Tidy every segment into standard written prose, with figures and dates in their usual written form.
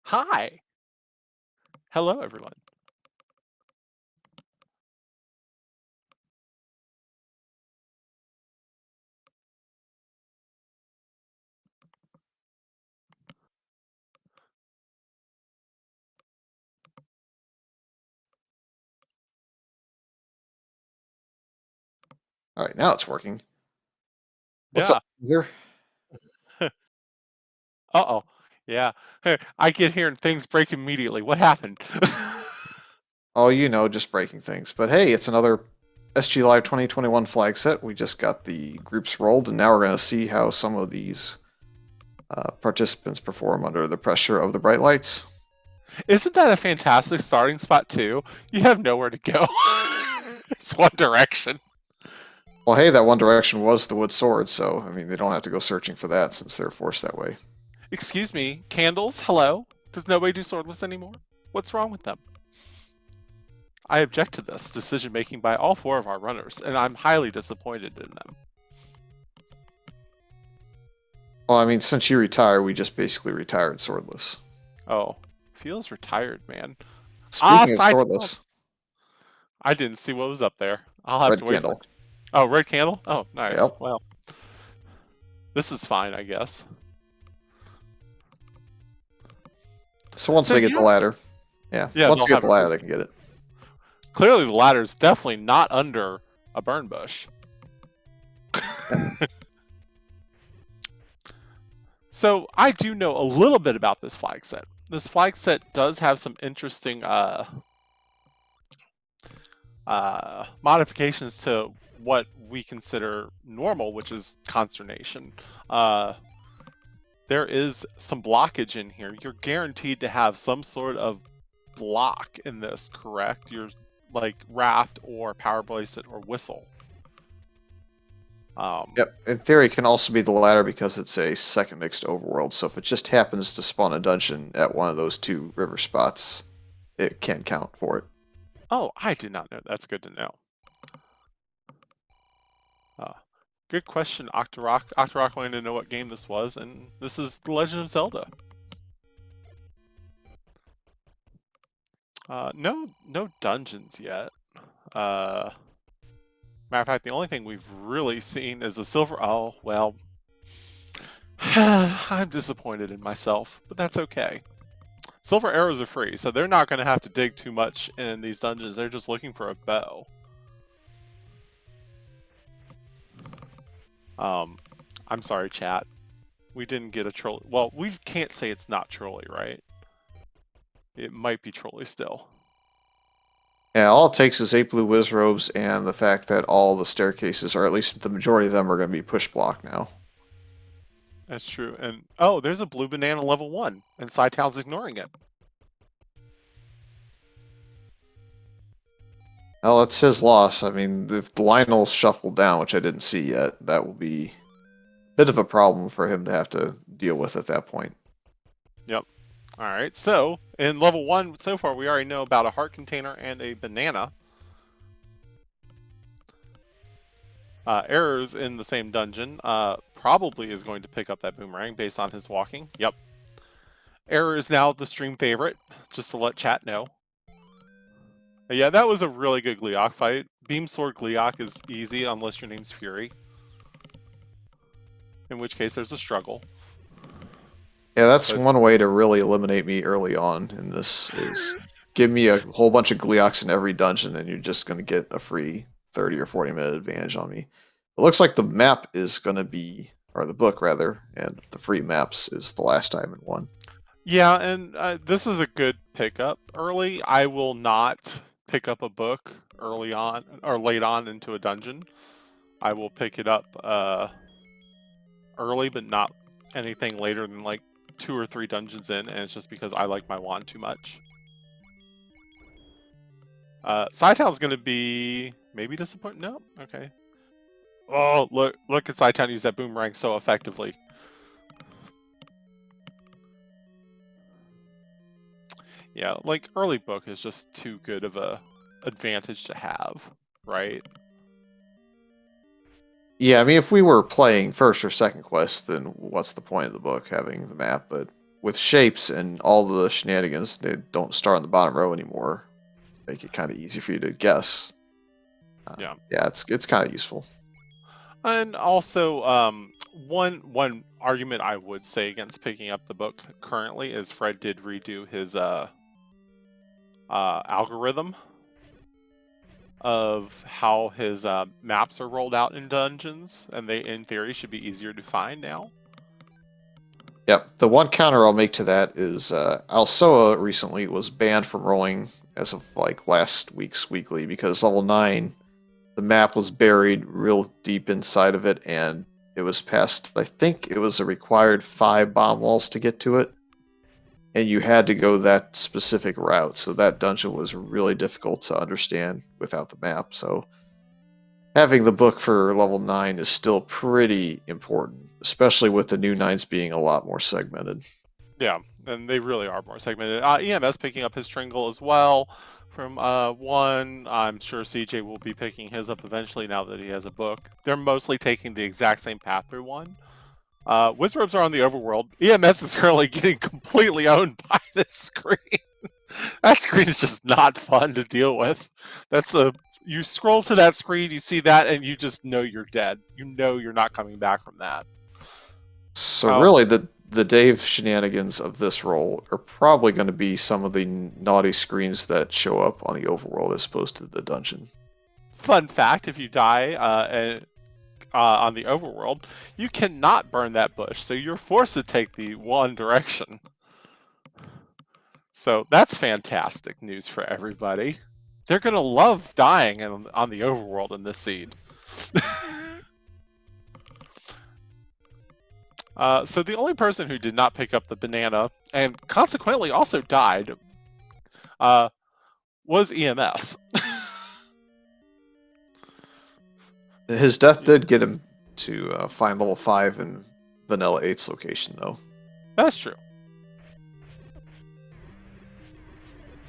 Hi. Hello, everyone. All right, now it's working. What's up Yeah. here? Uh-oh. Yeah. Hey, I get here and things break immediately. What happened? Oh, just breaking things. But hey, it's another SGLive 2021 flag set. We just got the groups rolled, and now we're going to see how some of these participants perform under the pressure of the bright lights. Isn't that a fantastic starting spot, too? You have nowhere to go. It's one direction. Well, hey, that one direction was the wood sword, so, I mean, they don't have to go searching for that since they're forced that way. Excuse me, candles, hello? Does nobody do swordless anymore? What's wrong with them? I object to this decision making by all four of our runners, and I'm highly disappointed in them. Well, I mean, since you retire, we just basically retired swordless. Oh, feels retired, man. Speaking of Side. swordless, I didn't see what was up there. I'll have red to wait for it. candle. Oh, red candle? Oh, nice. Yep. Well, this is fine, I guess. So once So they get the you, ladder, yeah, yeah, once they'll they get have the it. ladder, they can get it. Clearly, the ladder is definitely not under a burn bush. So I do know a little bit about this flag set. This flag set does have some interesting modifications to what we consider normal, which is consternation. There is some blockage in here. You're guaranteed to have some sort of block in this, correct? You're like raft or power bracelet or whistle. Yep. In theory, it can also be the ladder because it's a second mixed overworld. So if it just happens to spawn a dungeon at one of those two river spots, it can count for it. Oh, I did not know. That's good to know. Good question, Octorok. Octorok wanted to know what game this was, and this is The Legend of Zelda. No dungeons yet. Matter of fact, the only thing we've really seen is a silver. Oh well, I'm disappointed in myself, but that's okay. Silver arrows are free, so they're not going to have to dig too much in these dungeons. They're just looking for a bow. I'm sorry, chat. We didn't get a troll. Well, we can't say it's not trolley, right? It might be trolley still. Yeah, all it takes is 8 blue whiz robes and the fact that all the staircases, or at least the majority of them, are going to be push block now. That's true. And oh, there's a blue banana level 1, and Town's ignoring it. Well, that's his loss. I mean, if the Lionel's shuffled down, which I didn't see yet, that will be a bit of a problem for him to have to deal with at that point. Yep. All right. So in level 1 so far, we already know about a heart container and a banana. Errors in the same dungeon probably is going to pick up that boomerang based on his walking. Yep. Error is now the stream favorite, just to let chat know. Yeah, that was a really good Gleeok fight. Beam Sword Gleeok is easy unless your name's Fury. In which case there's a struggle. Yeah, that's one way to really eliminate me early on in this is give me a whole bunch of Gleeoks in every dungeon and you're just going to get a free 30 or 40 minute advantage on me. It looks like the map is going to be, or the book rather, and the free maps is the last time in one. Yeah, and this is a good pickup early. I will not pick up a book early on or late on into a dungeon. I will pick it up early, but not anything later than like 2 or 3 dungeons in, and it's just because I like my wand too much. Town's gonna be maybe disappointed. No, okay. Oh, look at Town use that boomerang so effectively. Yeah, like early book is just too good of a advantage to have, right? Yeah, I mean, if we were playing first or second quest, then what's the point of the book having the map? But with shapes and all the shenanigans, they don't start on the bottom row anymore. Make it kind of easy for you to guess. Yeah, it's kind of useful. And also, one argument I would say against picking up the book currently is Fred did redo his algorithm of how his maps are rolled out in dungeons, and they, in theory, should be easier to find now. Yep. The one counter I'll make to that is Alsoa recently was banned from rolling as of like last week's weekly because level 9, the map was buried real deep inside of it, and it was past, I think it was a required 5 bomb walls to get to it. And you had to go that specific route, so that dungeon was really difficult to understand without the map. So having the book for level 9 is still pretty important, especially with the new 9s being a lot more segmented. Yeah, and they really are more segmented. EMS picking up his Tringle as well from 1. I'm sure CJ will be picking his up eventually now that he has a book. They're mostly taking the exact same path through 1. Wizrobes are on the Overworld. EMS is currently getting completely owned by this screen. That screen is just not fun to deal with. You scroll to that screen, you see that, and you just know you're dead. You know you're not coming back from that. So really, the Dave shenanigans of this role are probably going to be some of the naughty screens that show up on the Overworld as opposed to the dungeon. Fun fact, if you die on the Overworld, you cannot burn that bush, so you're forced to take the one direction. So that's fantastic news for everybody. They're going to love dying on the Overworld in this seed. So the only person who did not pick up the banana, and consequently also died, was EMS. His death did get him to find level 5 in Vanilla 8's location, though. That's true.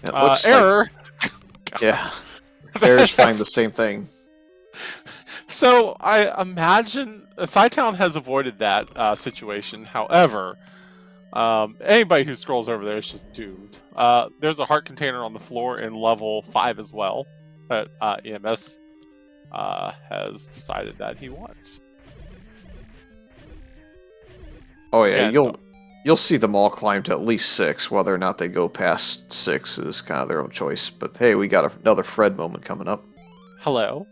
It looks error! Like, yeah. Errors find the same thing. So I imagine Sci-Town has avoided that situation. However, anybody who scrolls over there is just doomed. There's a heart container on the floor in level 5 as well that EMS has decided that he wants. Oh yeah, and you'll see them all climb to at least 6. Whether or not they go past 6 is kind of their own choice. But hey, we got another Fred moment coming up. Hello?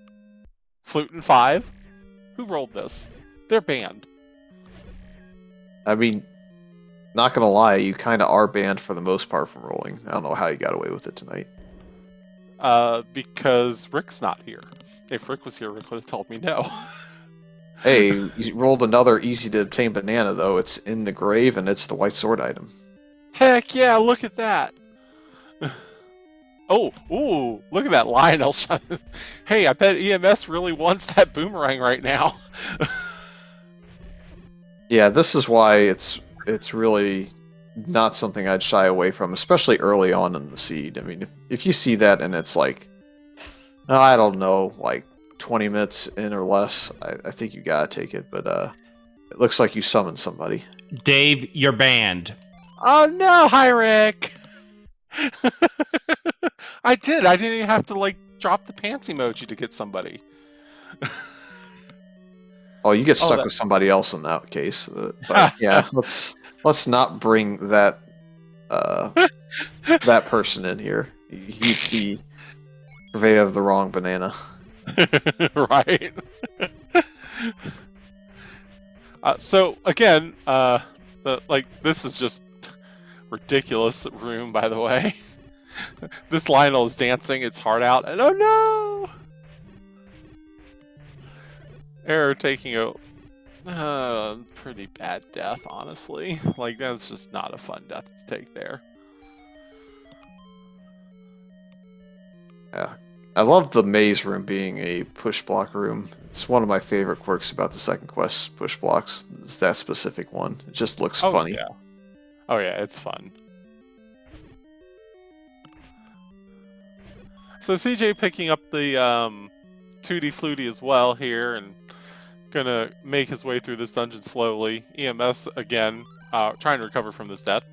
Flute and 5? Who rolled this? They're banned. I mean, not gonna lie, you kind of are banned for the most part from rolling. I don't know how you got away with it tonight. Because Rick's not here. If Rick was here, Rick would have told me no. Hey, you rolled another easy to obtain banana, though. It's in the grave, and it's the white sword item. Heck yeah, look at that. Ooh, look at that Lionel shot. Hey, I bet EMS really wants that boomerang right now. Yeah, this is why it's really not something I'd shy away from, especially early on in the seed. I mean, if you see that and it's like, I don't know, like 20 minutes in or less, I think you gotta take it, but it looks like you summoned somebody. Dave, you're banned. Oh no, hi Rick! I didn't even have to like drop the pants emoji to get somebody. Oh, you get stuck with somebody else in that case. But yeah, let's not bring that that person in here. He's the purveyor of the wrong banana. Right. So again, this is just ridiculous room, by the way. This Lionel is dancing its heart out, and oh no! Error taking a pretty bad death, honestly. Like, that's just not a fun death to take there. Yeah. I love the maze room being a push block room. It's one of my favorite quirks about the second quest push blocks. Is that specific one. It just looks funny. Yeah. Oh yeah, it's fun. So CJ picking up the Tooty Flutie as well here, and gonna make his way through this dungeon slowly. EMS again trying to recover from this death.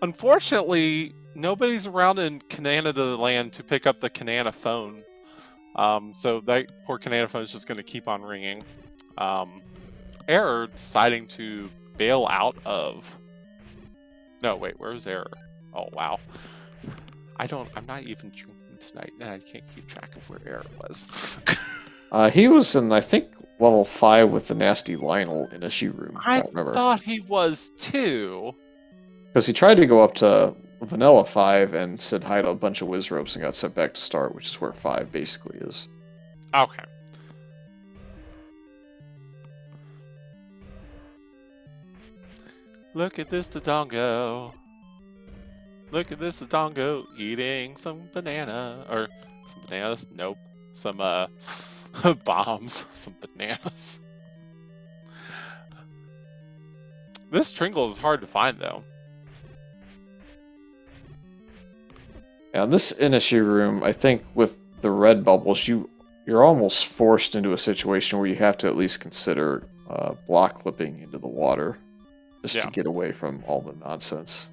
Unfortunately, nobody's around in Canada land to pick up the Canada phone. So that poor Canada phone is just going to keep on ringing. Error deciding to bail out of... No, wait, where's Error? Oh, wow. I'm not even drinking tonight, and I can't keep track of where Error was. He was in, I think, level 5 with the nasty Lionel in a shoe room, if I remember. Thought he was too. Because he tried to go up to Vanilla 5 and said hi to a bunch of whiz ropes and got sent back to start, which is where 5 basically is. Okay. Look at this Dodongo. Look at this Dodongo eating some banana. Or some bananas? Nope. Some bombs. Some bananas. This Tringle is hard to find though. Yeah, this Inishi room, I think with the red bubbles, you're almost forced into a situation where you have to at least consider block clipping into the water just to get away from all the nonsense.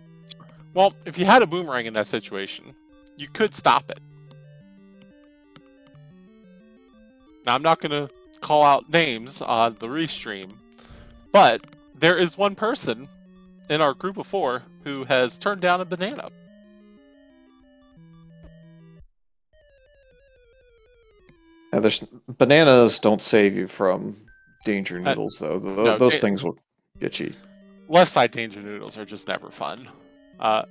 Well, if you had a boomerang in that situation, you could stop it. Now, I'm not going to call out names on the restream, but there is one person in our group of 4 who has turned down a banana. Now, bananas don't save you from danger noodles, though. Those things will get you. Left side danger noodles are just never fun. No.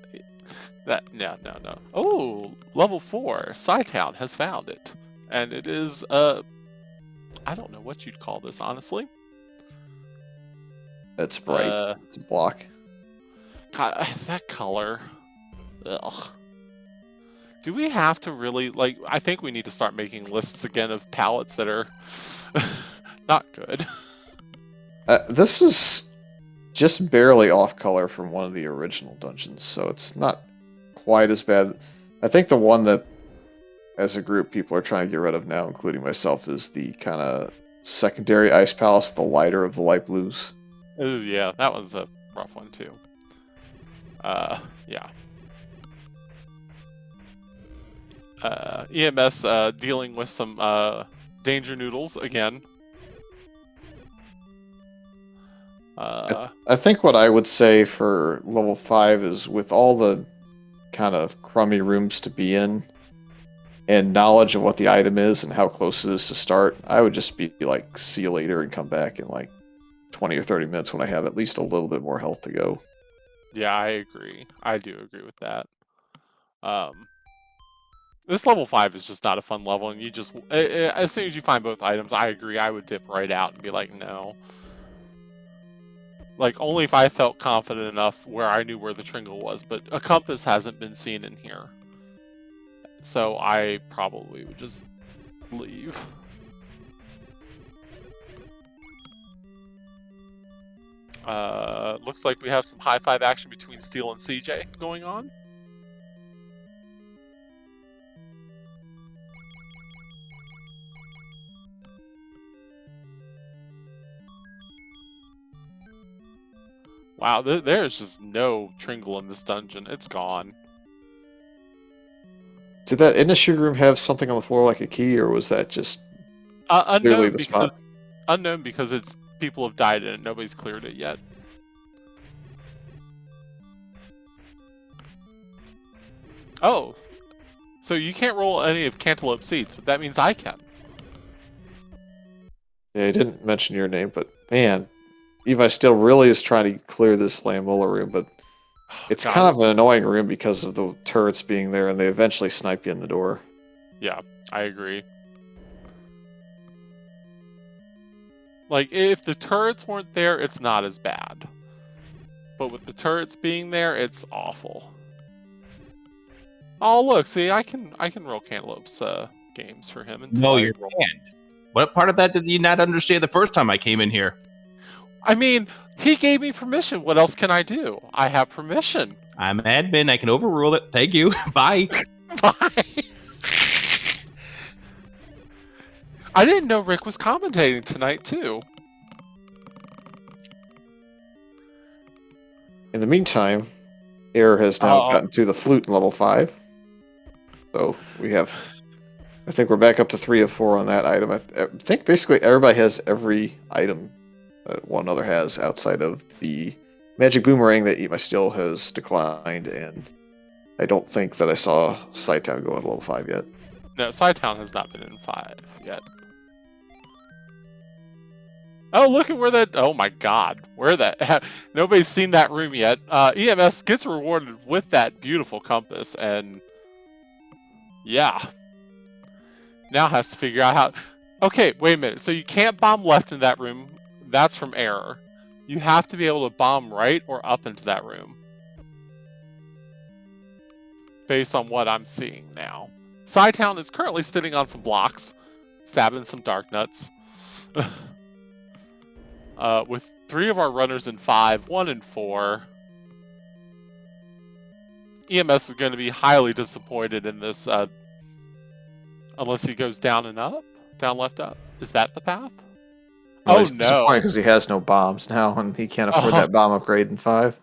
Oh, level 4, Psytown has found it, and it is I don't know what you'd call this, honestly. It's bright. It's a block. God, that color. Ugh. Do we have to really, like, I think we need to start making lists again of palettes that are not good. This is just barely off color from one of the original dungeons, so it's not quite as bad. I think the one that, as a group, people are trying to get rid of now, including myself, is the kind of secondary Ice Palace, the lighter of the light blues. Oh, yeah, that was a rough one, too. Yeah. EMS dealing with some danger noodles again. I think what I would say for level 5 is with all the kind of crummy rooms to be in and knowledge of what the item is and how close it is to start, I would just be like, see you later and come back in like 20 or 30 minutes when I have at least a little bit more health to go. Yeah, I agree. I do agree with that. This level 5 is just not a fun level, and you just... as soon as you find both items, I agree, I would dip right out and be like, no. Like, only if I felt confident enough where I knew where the Tringle was, but a compass hasn't been seen in here. So I probably would just leave. Looks like we have some high five action between Steel and CJ going on. Wow, there's just no Tringle in this dungeon. It's gone. Did that Inishi room have something on the floor like a key, or was that just clearly the spot? Unknown because it's people have died in it. Nobody's cleared it yet. Oh, so you can't roll any of Cantaloupe Seeds, but that means I can. Yeah, I didn't mention your name, but man, Levi still really is trying to clear this Lambola room, but it's kind of an annoying room because of the turrets being there, and they eventually snipe you in the door. Yeah, I agree. Like, if the turrets weren't there, it's not as bad. But with the turrets being there, it's awful. Oh, look, see, I can roll Cantaloupe's games for him. No, you can't. What part of that did you not understand the first time I came in here? I mean, he gave me permission. What else can I do? I have permission. I'm admin. I can overrule it. Thank you. Bye. Bye. I didn't know Rick was commentating tonight, too. In the meantime, Air has now gotten to the flute in level 5. So we have, I think we're back up to 3 of 4 on that item. I think basically everybody has every item that one other has outside of the magic boomerang that Eat My Steel has declined, and I don't think that I saw Sidetown go into level 5 yet. No, Sidetown has not been in 5 yet. Oh, look at where that... Oh my god. Where that... Nobody's seen that room yet. EMS gets rewarded with that beautiful compass, and... Yeah. Now has to figure out how... Okay, wait a minute. So you can't bomb left in that room. That's from error. You have to be able to bomb right or up into that room. Based on what I'm seeing now. Sidetown is currently sitting on some blocks, stabbing some dark nuts. With 3 of our runners in 5, 1 in 4. EMS is going to be highly disappointed in this, unless he goes down and up? Down, left, up? Is that the path? Well, Oh he's no! disappointed because he has no bombs now, and he can't afford that bomb upgrade in 5.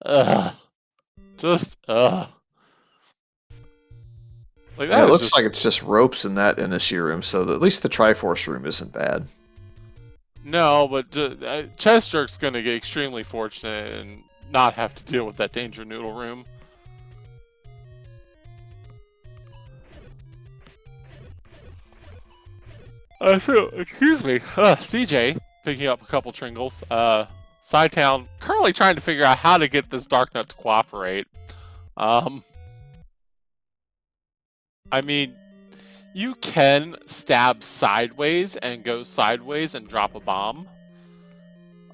Ugh. Just, ugh. Like, Yeah, it looks just... like it's just ropes in that initial room, so at least the Triforce room isn't bad. No, but Chest Jerk's going to get extremely fortunate and not have to deal with that Danger Noodle room. So, excuse me, CJ, picking up a couple Tringles. Sidetown, currently trying to figure out how to get this Dark Nut to cooperate. I mean, you can stab sideways and go sideways and drop a bomb.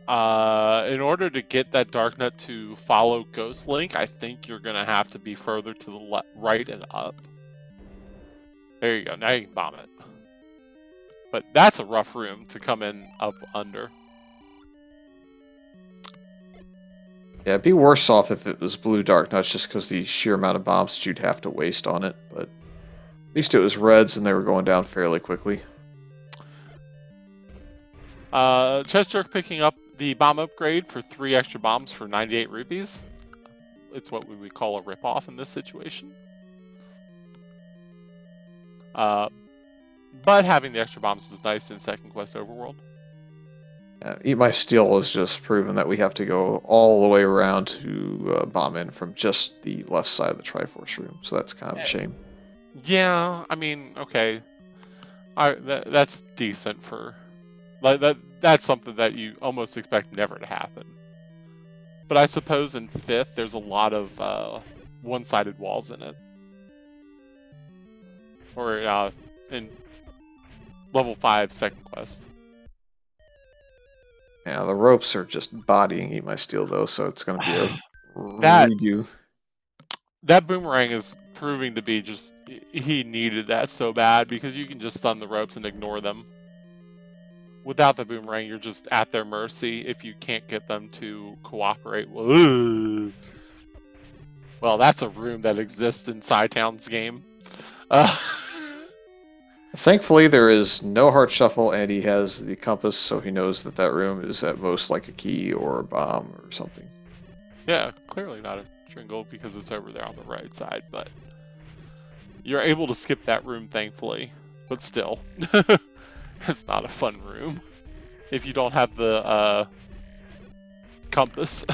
In order to get that Dark Nut to follow Ghost Link, I think you're going to have to be further to the right and up. There you go, now you can bomb it. But that's a rough room to come in up under. Yeah, it'd be worse off if it was blue Dark Nuts just because the sheer amount of bombs that you'd have to waste on it, but at least it was reds and they were going down fairly quickly. Chest Jerk picking up the bomb upgrade for 3 extra bombs for 98 rupees. It's what we would call a ripoff in this situation. But having the extra bombs is nice in Second Quest Overworld. Eat My Steel has just proven that we have to go all the way around to bomb in from just the left side of the Triforce room, so that's kind of a shame. Yeah, I mean, okay. That's decent for... That's something that you almost expect never to happen. But I suppose in 5th, there's a lot of one-sided walls in it. Or in level 5 Second Quest. Yeah, the ropes are just bodying Eat My Steel, though, so it's going to be a redo. That boomerang is proving to be just... He needed that so bad, because you can just stun the ropes and ignore them. Without the boomerang, you're just at their mercy if you can't get them to cooperate. Well, that's a room that exists in Sidetown's game. Thankfully, there is no heart shuffle, and he has the compass, so he knows that that room is at most like a key or a bomb or something. Yeah, clearly not a Tringle because it's over there on the right side, but you're able to skip that room, thankfully. But still, it's not a fun room if you don't have the compass.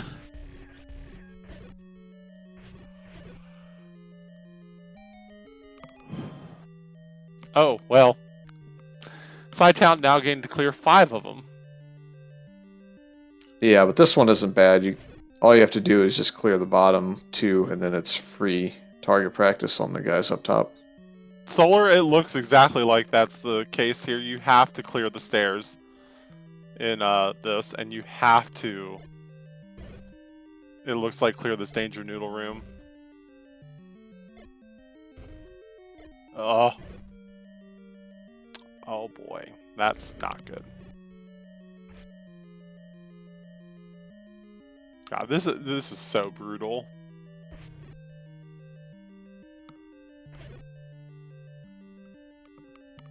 Oh, well. Sidetown now getting to clear 5 of them. Yeah, but this one isn't bad. All you have to do is just clear the bottom 2, and then it's free target practice on the guys up top. Solar, it looks exactly like that's the case here. You have to clear the stairs in this, and you have to... It looks like clear this Danger Noodle room. Oh. Oh boy, that's not good. God, this is so brutal.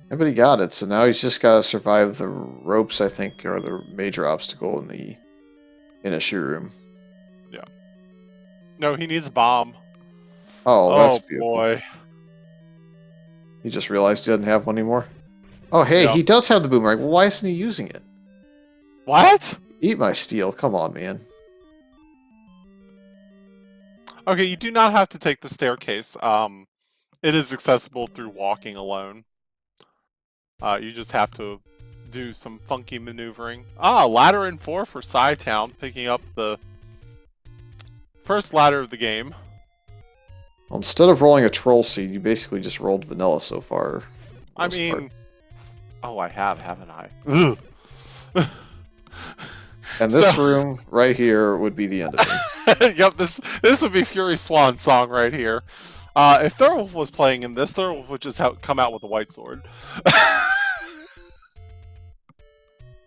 Everybody got it, so now he's just got to survive the ropes, I think, are the major obstacle in the issue room. Yeah. No, he needs a bomb. Oh, that's beautiful. Boy. He just realized he doesn't have one anymore. Oh, hey, Yep. he does have the boomerang. Well, why isn't he using it? What? Eat my steel. Come on, man. Okay, you do not have to take the staircase. It is accessible through walking alone. You just have to do some funky maneuvering. Ladder in 4 for Psytown, picking up the first ladder of the game. Well, instead of rolling a troll seed, you basically just rolled vanilla so far. I mean, oh, I have, haven't I? Ugh. And this room right here would be the end of it. Yep, this would be Fury Swan's song right here. If Thurwolf was playing in this, Thurwolf would just come out with a white sword.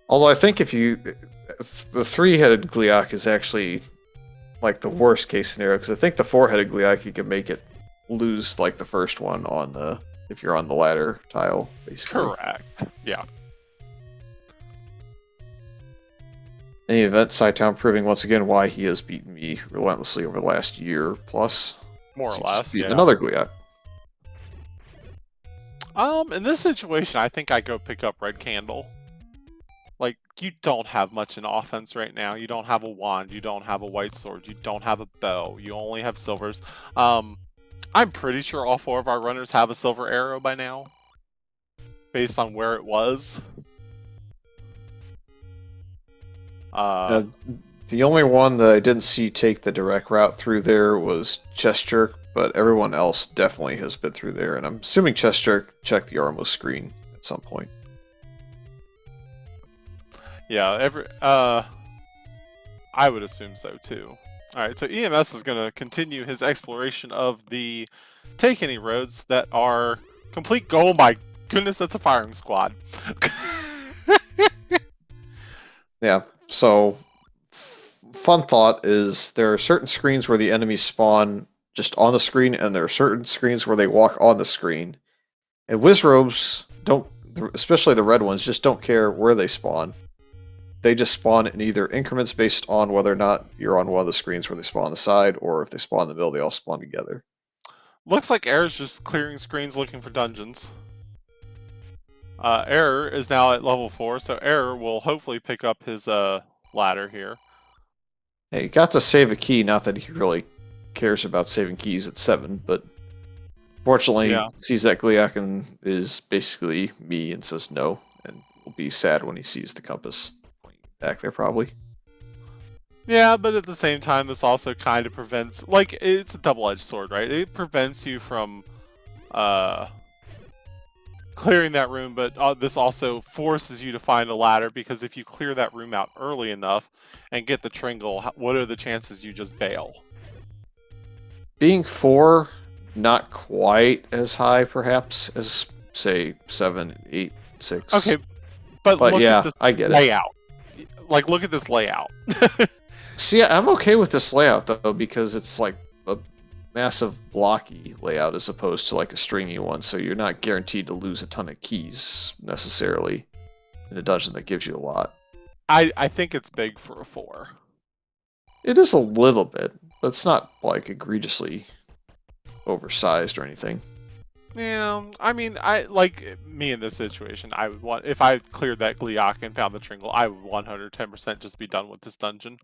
Although I think if the three-headed Gliok is actually like the worst case scenario, because I think the four-headed Gliok you can make it lose like the first one on the if you're on the ladder tile, basically. Correct. Yeah. In any event, Psytown proving once again why he has beaten me relentlessly over the last year plus. More or He's less, just beaten yeah. another Gliok. In this situation, I think I go pick up Red Candle. Like, you don't have much in offense right now. You don't have a wand. You don't have a white sword. You don't have a bow. You only have silvers. I'm pretty sure all 4 of our runners have a silver arrow by now. Based on where it was. The only one that I didn't see take the direct route through there was Chest Jerk, but everyone else definitely has been through there, and I'm assuming Chest Jerk checked the Armos screen at some point. Yeah, I would assume so too. Alright, so EMS is going to continue his exploration of the Take Any roads that are complete goal. Oh my goodness, that's a firing squad. Yeah, so fun thought is there are certain screens where the enemies spawn just on the screen, and there are certain screens where they walk on the screen. And Wizrobes don't, especially the red ones, just don't care where they spawn. They just spawn in either increments based on whether or not you're on one of the screens where they spawn on the side, or if they spawn in the middle, they all spawn together. Looks like Air's just clearing screens looking for dungeons. Air is now at level 4, so Air will hopefully pick up his ladder here. Hey, he got to save a key, not that he really cares about saving keys at 7, but fortunately Yeah. sees that Gliok and is basically me and says no, and will be sad when he sees the compass back there probably. Yeah, but at the same time, this also kind of prevents, like, it's a double-edged sword, right? It prevents you from clearing that room, but this also forces you to find a ladder, because if you clear that room out early enough and get the Tringle, what are the chances you just bail? Being 4, not quite as high perhaps as, say, 7, 8, 6. Okay, but look yeah, at this I get it. layout. Like, look at this layout. See, I'm okay with this layout, though, because it's like a massive blocky layout as opposed to like a stringy one, so you're not guaranteed to lose a ton of keys, necessarily, in a dungeon that gives you a lot. I think it's big for a 4. It is a little bit, but it's not, like, egregiously oversized or anything. Yeah, I mean, like me in this situation, I would want, if I cleared that Gliok and found the Tringle, I would 110% just be done with this dungeon.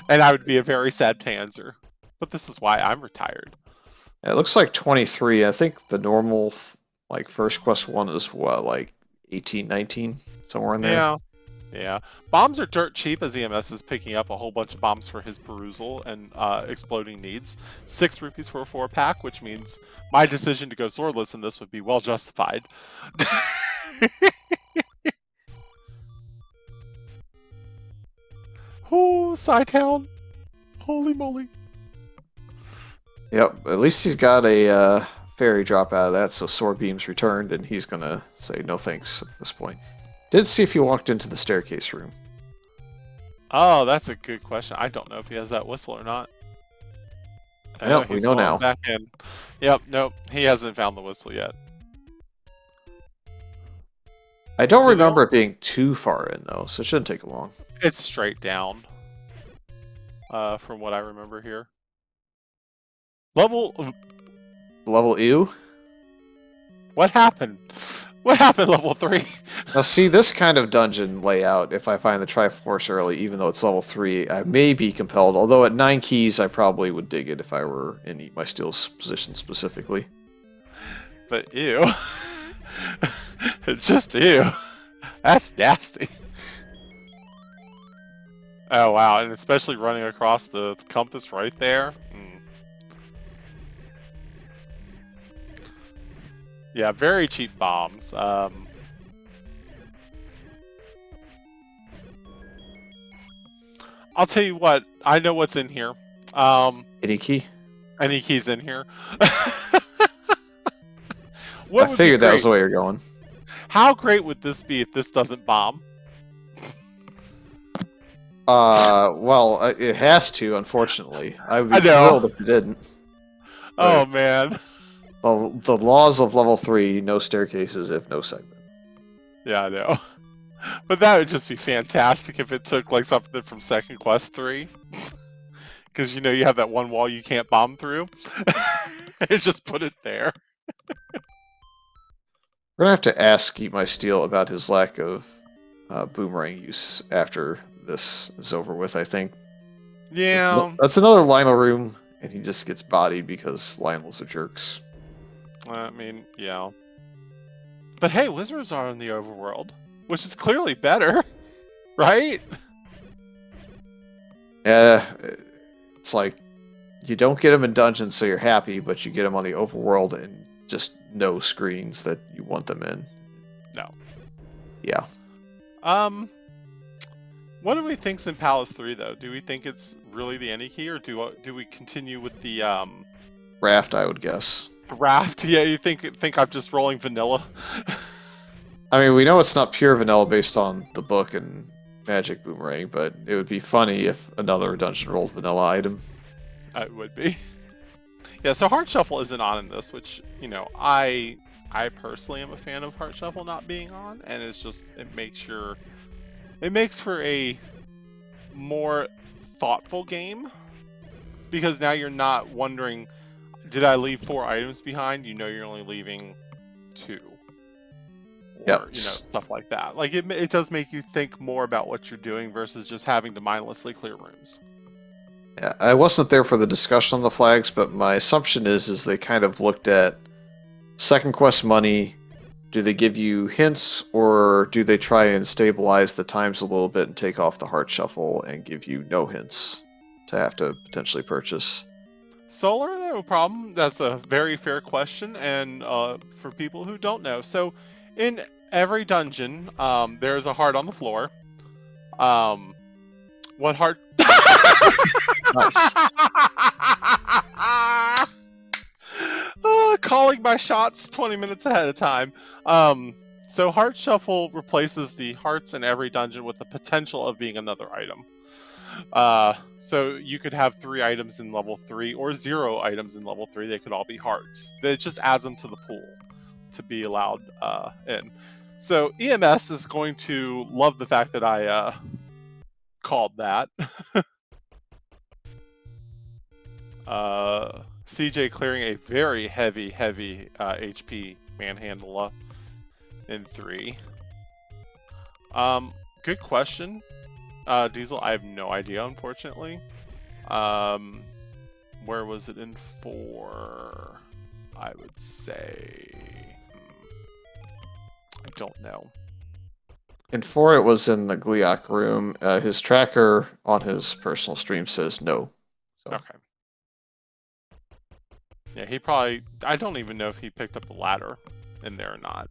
And I would be a very sad Panzer. But this is why I'm retired. Yeah, it looks like 23. I think the normal, like, first quest one is what, like 18, 19? Somewhere in there? Yeah. Yeah. Bombs are dirt cheap, as EMS is picking up a whole bunch of bombs for his perusal and exploding needs. 6 rupees for a 4-pack, which means my decision to go swordless in this would be well justified. Oh, Psytown. Holy moly. Yep, at least he's got a fairy drop out of that, so Sword Beam's returned, and he's gonna say no thanks at this point. Did see if he walked into the staircase room. Oh, that's a good question. I don't know if he has that whistle or not. Yep, we he's know going now. Back in. Yep, nope. He hasn't found the whistle yet. I don't So remember it being too far in, though, so it shouldn't take long. It's straight down. from what I remember here. Level EU? What happened? What happened, level 3? Now see, this kind of dungeon layout, if I find the Triforce early, even though it's level 3, I may be compelled, although at 9 keys I probably would dig it if I were in Eat My Steel's position specifically. But ew. It's just ew. That's nasty. Oh wow, and especially running across the compass right there. Yeah, very cheap bombs. I'll tell you what, I know what's in here. Any key? Any keys in here. I figured that was the way you're going. How great would this be if this doesn't bomb? Well, it has to, unfortunately. I would be thrilled if it didn't. Oh, man. Well, the laws of level 3, no staircases if no segment. Yeah, I know. But that would just be fantastic if it took like something from Second Quest 3. Because, you know, you have that one wall you can't bomb through. And just put it there. We're going to have to ask Eat My Steel about his lack of boomerang use after this is over with, I think. Yeah. That's another Lionel room, and he just gets bodied because Lionels are jerks. I mean, yeah. But hey, wizards are in the overworld, which is clearly better, right? Yeah, it's like you don't get them in dungeons, so you're happy, but you get them on the overworld and just no screens that you want them in. No. Yeah. What do we think's in Palace 3 though? Do we think it's really the any key, or do we continue with the Raft? I would guess. Raft? Yeah, you think I'm just rolling vanilla? I mean, we know it's not pure vanilla based on the book and Magic Boomerang, but it would be funny if another dungeon rolled vanilla item. It would be. Yeah, so Heart Shuffle isn't on in this, which, you know, I personally am a fan of Heart Shuffle not being on, and it makes for a more thoughtful game, because now you're not wondering, did I leave 4 items behind? You know you're only leaving 2. Or, yep. You know, stuff like that. Like, it does make you think more about what you're doing versus just having to mindlessly clear rooms. Yeah, I wasn't there for the discussion on the flags, but my assumption is they kind of looked at second quest money. Do they give you hints, or do they try and stabilize the times a little bit and take off the Heart Shuffle and give you no hints to have to potentially purchase? Solar, no problem. That's a very fair question, and for people who don't know. So, in every dungeon, there's a heart on the floor. What heart... Nice. Calling my shots 20 minutes ahead of time. So Heart Shuffle replaces the hearts in every dungeon with the potential of being another item. So you could have 3 items in level 3 or 0 items in level 3. They could all be hearts. It just adds them to the pool to be allowed in. So EMS is going to love the fact that I called that. CJ clearing a very heavy HP manhandler in 3. Good question. Diesel, I have no idea, unfortunately. Where was it in 4? I would say... I don't know. In 4, it was in the Gliok room. His tracker on his personal stream says no. So. Okay. Yeah, he probably... I don't even know if he picked up the ladder in there or not.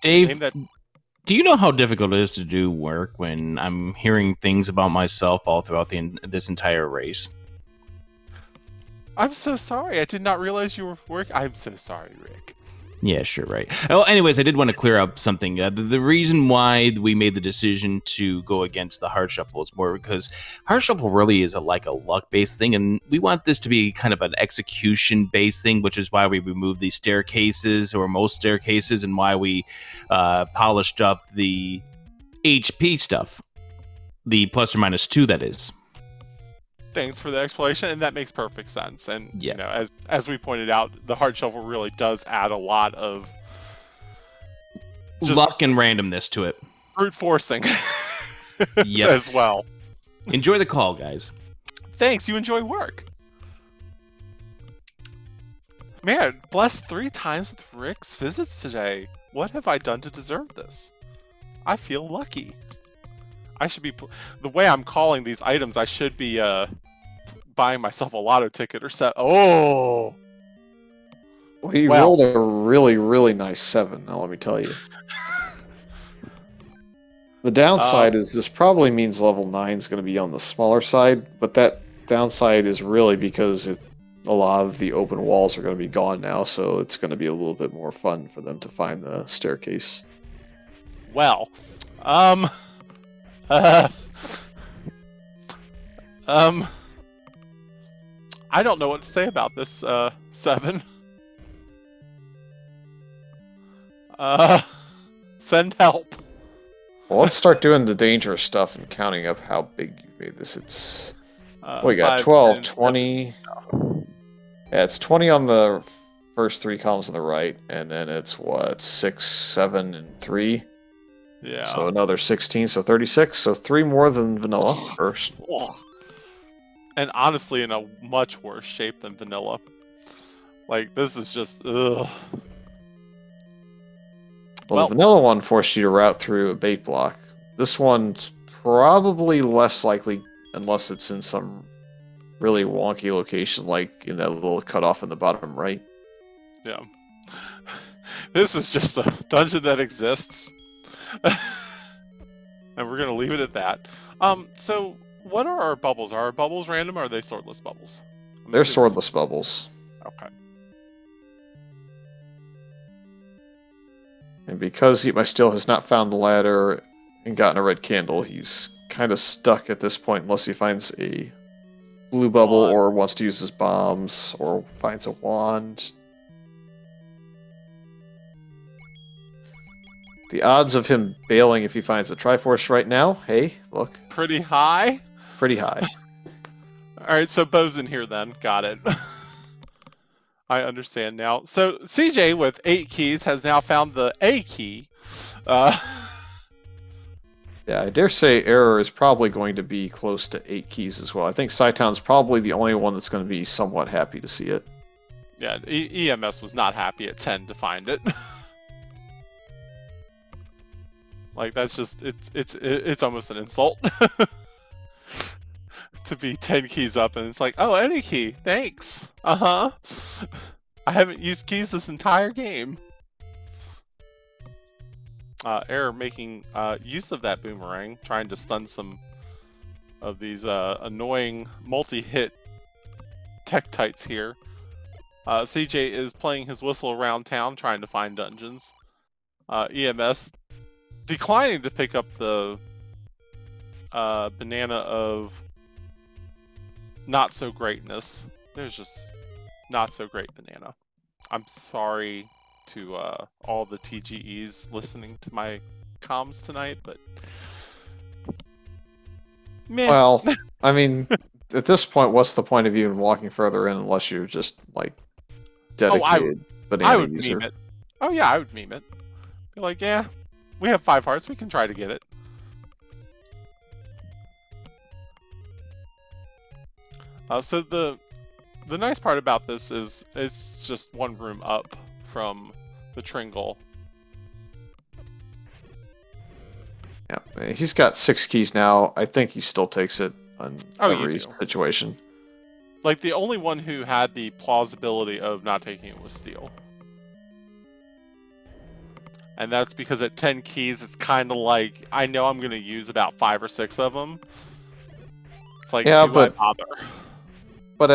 Dave, do you know how difficult it is to do work when I'm hearing things about myself all throughout this entire race? I'm so sorry. I did not realize you were working. I'm so sorry, Rick. Yeah, sure, right. Well, anyways, I did want to clear up something. The reason why we made the decision to go against the Heart Shuffle is more because Heart Shuffle really is like a luck-based thing, and we want this to be kind of an execution-based thing, which is why we removed these staircases, or most staircases, and why we polished up the HP stuff. The ±2, that is. Thanks for the explanation, and that makes perfect sense. And Yeah. you know, as we pointed out, the hard shuffle really does add a lot of just luck and randomness to it. brute forcing Yep. as well. Enjoy the call, guys. Thanks, you enjoy work. Man, blessed 3 times with Rick's visits today. What have I done to deserve this? I feel lucky. I should be... The way I'm calling these items, I should be buying myself a lotto ticket or set... Oh! Well, he Well. rolled a really, really nice 7, now let me tell you. The downside is this probably means level 9 is going to be on the smaller side, but that downside is really because a lot of the open walls are going to be gone now, so it's going to be a little bit more fun for them to find the staircase. Well, I don't know what to say about this, 7. Send help. Well, let's start doing the dangerous stuff and counting up how big you made this. It's... we got 5, 12, 10, 20... Yeah, it's 20 on the first 3 columns on the right, and then it's, what, 6, 7, and 3? Yeah. So another 16, so 36, so 3 more than vanilla first. And honestly, in a much worse shape than vanilla. Like, this is just, ugh. Well, the vanilla one forced you to route through a bait block. This one's probably less likely, unless it's in some really wonky location, like in that little cutoff in the bottom right. Yeah. This is just a dungeon that exists. And we're gonna leave it at that. So what are our bubbles? Are our bubbles random or are they swordless bubbles? They're swordless bubbles. Okay. And because he still has not found the ladder and gotten a red candle, he's kind of stuck at this point unless he finds a blue bubble or wants to use his bombs or finds a wand. The odds of him bailing if he finds a Triforce right now, hey, look. Pretty high? Pretty high. Alright, so Bo's in here then. Got it. I understand now. So CJ with 8 keys has now found the A key. Yeah, I dare say Error is probably going to be close to 8 keys as well. I think Saitown's probably the only one that's going to be somewhat happy to see it. Yeah, EMS was not happy at 10 to find it. Like, that's just, it's almost an insult. To be 10 keys up and it's like, oh, any key, thanks. I haven't used keys this entire game. Error making use of that boomerang, trying to stun some of these annoying multi-hit Tektites here. CJ is playing his whistle around town, trying to find dungeons. EMS declining to pick up the banana of not so greatness. There's just not so great banana. I'm sorry to all the TGEs listening to my comms tonight, but meh. Well, I mean, at this point, what's the point of you walking further in unless you're just like dedicated banana I would user? meme it. Oh yeah, I would meme it. Be like, yeah, we have 5 hearts. We can try to get it. So the nice part about this is it's just 1 room up from the Tringle. Yeah, he's got 6 keys now. I think he still takes it on every situation. Like, the only one who had the plausibility of not taking it was Steel. And that's because at 10 keys, it's kind of like, I know I'm going to use about 5 or 6 of them. It's like, yeah, do I bother? But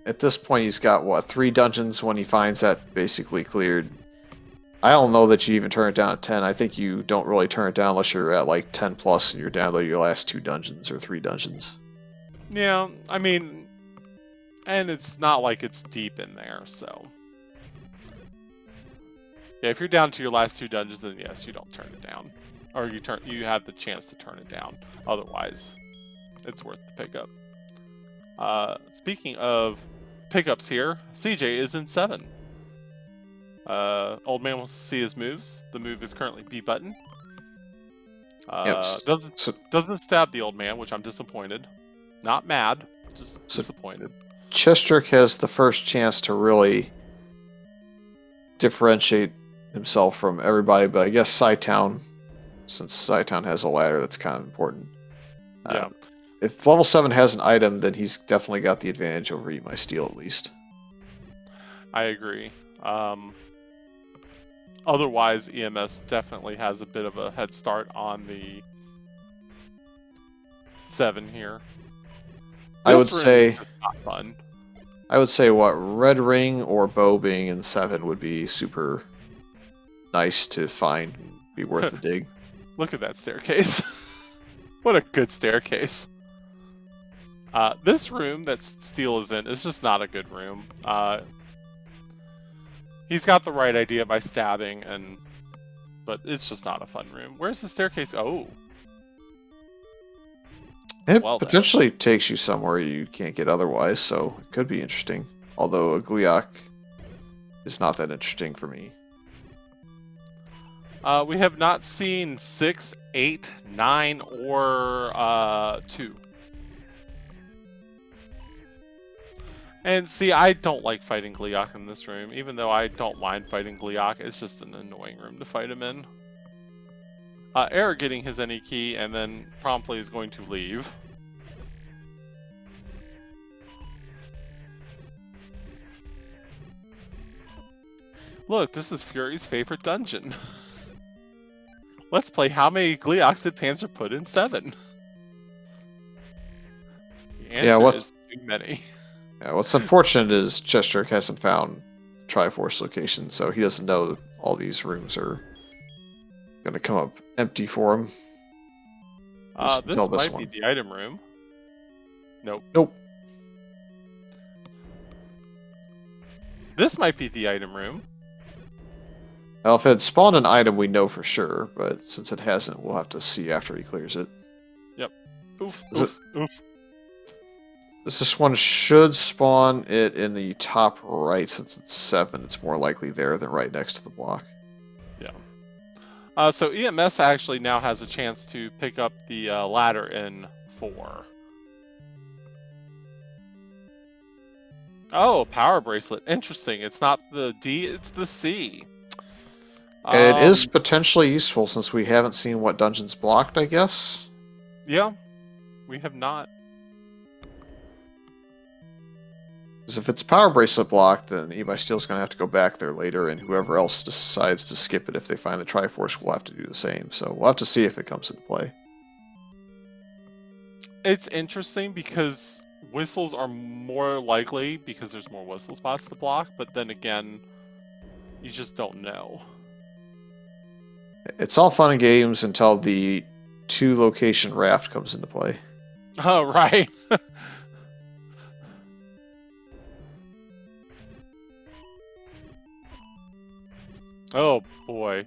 at this point, he's got, what, 3 dungeons when he finds that basically cleared. I don't know that you even turn it down at 10. I think you don't really turn it down unless you're at, like, 10 plus and you're down to your last 2 dungeons or 3 dungeons. Yeah, I mean, and it's not like it's deep in there, so. Yeah, if you're down to your last 2 dungeons, then yes, you don't turn it down. or you have the chance to turn it down. Otherwise, it's worth the pickup. Speaking of pickups here, CJ is in 7. Old man wants to see his moves. The move is currently B button. Doesn't stab the old man, which I'm disappointed. Not mad, just disappointed. Chestrick has the first chance to really differentiate himself from everybody, but I guess Scytown, since Scytown has a ladder, that's kind of important. Yeah. If level 7 has an item, then he's definitely got the advantage over Eat My Steel at least. I agree. Otherwise, EMS definitely has a bit of a head start on the 7 here. I would say not fun. I would say what Red Ring or Bow being in 7 would be super nice to find, be worth the dig. Look at that staircase. What a good staircase. This room that Steel is in is just not a good room. He's got the right idea by stabbing, but it's just not a fun room. Where's the staircase? Oh. It potentially takes you somewhere you can't get otherwise, so it could be interesting. Although a Gleeok is not that interesting for me. We have not seen 6, 8, 9, or 2. And see, I don't like fighting Gleeok in this room, even though I don't mind fighting Gleeok. It's just an annoying room to fight him in. Eric getting his any key and then promptly is going to leave. Look, this is Fury's favorite dungeon. Let's play how many Gleeoks did Panzer put in 7? The answer is too many. Yeah, what's unfortunate is Chestrick hasn't found Triforce location, so he doesn't know that all these rooms are going to come up empty for him. This might be the item room. Nope. Nope. This might be the item room. Well, if it had spawned an item, we know for sure, but since it hasn't, we'll have to see after he clears it. Yep. Oof, oof. This one should spawn it in the top right. Since it's 7, it's more likely there than right next to the block. Yeah. So EMS actually now has a chance to pick up the ladder in 4. Oh, power bracelet. Interesting. It's not the D, it's the C. And it is potentially useful since we haven't seen what dungeon's blocked, I guess? Yeah. We have not. Because if it's power bracelet blocked, then Eat My Steel's going to have to go back there later, and whoever else decides to skip it if they find the Triforce will have to do the same. So we'll have to see if it comes into play. It's interesting because whistles are more likely because there's more whistle spots to block, but then again, you just don't know. It's all fun and games until the 2-location raft comes into play. Oh, right. Oh, boy.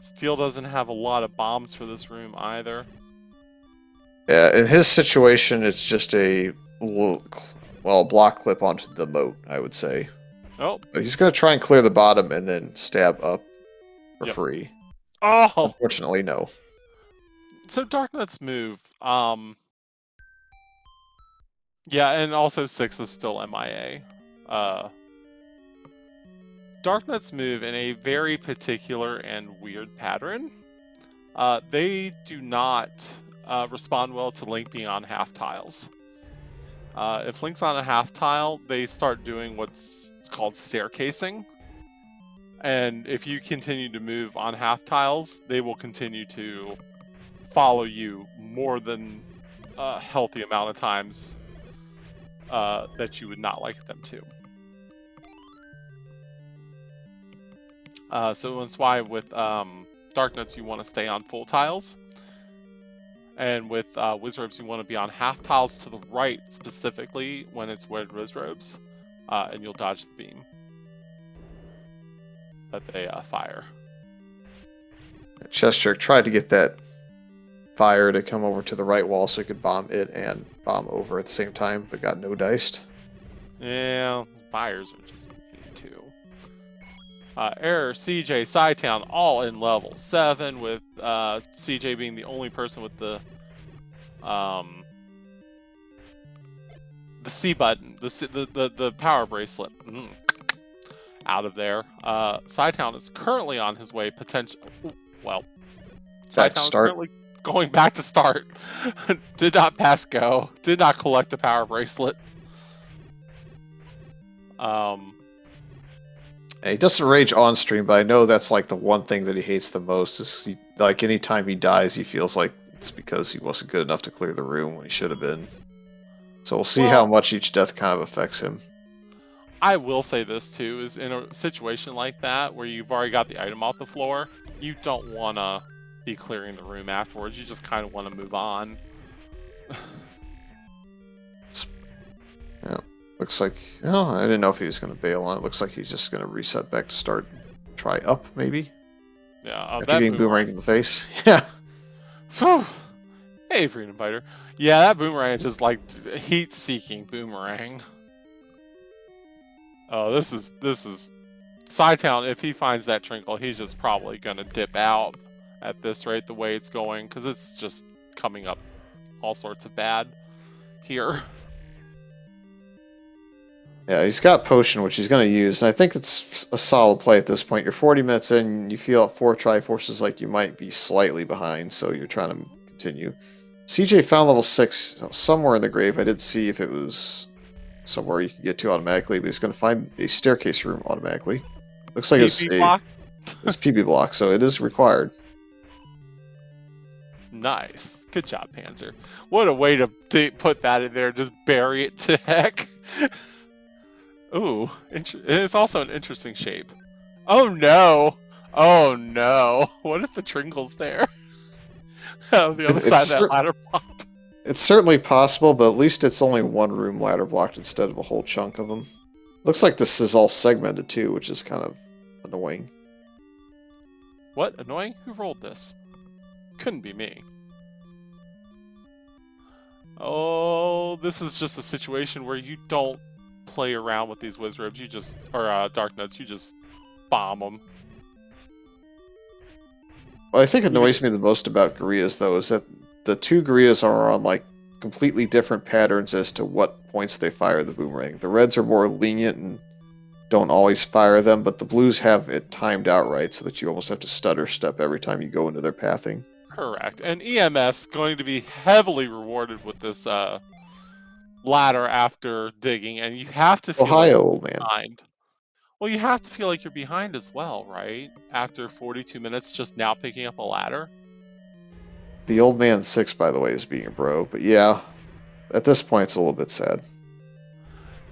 Steel doesn't have a lot of bombs for this room either. Yeah, in his situation, it's just a block clip onto the moat, I would say. Oh. But he's going to try and clear the bottom and then stab up for free. Oh! Unfortunately, no. So Darknut's move, yeah, and also 6 is still MIA. Darknut's move in a very particular and weird pattern. They do not respond well to Link being on half tiles. If Link's on a half tile, they start doing what's called staircasing. And if you continue to move on half tiles, they will continue to follow you more than a healthy amount of times that you would not like them to. So that's why with Darknuts you want to stay on full tiles. And with Wizrobes you want to be on half tiles to the right, specifically when it's Red Wizrobes. And you'll dodge the beam that they fire. Chest Trick tried to get that fire to come over to the right wall so he could bomb it and bomb over at the same time, but got no diced. Yeah, fires are just too. Error, CJ, Sci-Town, all in level 7, with CJ being the only person with the C button, the power bracelet. Out of there. Sci-Town is currently on his way, well, Sci-Town is currently going back to start. Did not pass go. Did not collect the power bracelet. He doesn't rage on stream, but I know that's like the one thing that he hates the most. Is like anytime he dies, he feels like it's because he wasn't good enough to clear the room when he should have been. So we'll see how much each death kind of affects him. I will say this too, is in a situation like that where you've already got the item off the floor, you don't want to be clearing the room afterwards. You just kind of want to move on. Yeah. Looks like, oh, I didn't know if he was going to bail on it. Looks like he's just going to reset back to start. Try up, maybe? Yeah. After getting boomerang in the face. Yeah. Whew. Hey, Freedom Fighter. Yeah, that boomerang is just like heat-seeking boomerang. Oh, this is Sci-Town. If he finds that Trinkle, he's just probably going to dip out at this rate, the way it's going, because it's just coming up all sorts of bad here. Yeah, he's got Potion, which he's going to use, and I think it's a solid play at this point. You're 40 minutes in, you feel at 4 Triforces like you might be slightly behind, so you're trying to continue. CJ found level 6 somewhere in the grave. I didn't see if it was somewhere you could get to automatically, but he's going to find a staircase room automatically. Looks like it's PB block, so it is required. Nice. Good job, Panzer. What a way to put that in there. Just bury it to heck. Ooh, it's also an interesting shape. Oh no! Oh no! What if the Trinkle's there? On the other side of that ladder blocked. It's certainly possible, but at least it's only one room ladder blocked instead of a whole chunk of them. Looks like this is all segmented too, which is kind of annoying. What? Annoying? Who rolled this? Couldn't be me. Oh, this is just a situation where you don't play around with these Wizribs, you just, or Dark Nuts, you just bomb them. What I think annoys me the most about Gurias, though, is that the two Gurias are on, like, completely different patterns as to what points they fire the boomerang. The Reds are more lenient and don't always fire them, but the Blues have it timed out right so that you almost have to stutter step every time you go into their pathing. Correct. And EMS going to be heavily rewarded with this ladder after digging, and you have to feel Ohio, old man. behind. Well, you have to feel like you're behind as well, right? After 42 minutes just now picking up a ladder. The old man 6, by the way, is being a bro, but yeah, at this point it's a little bit sad.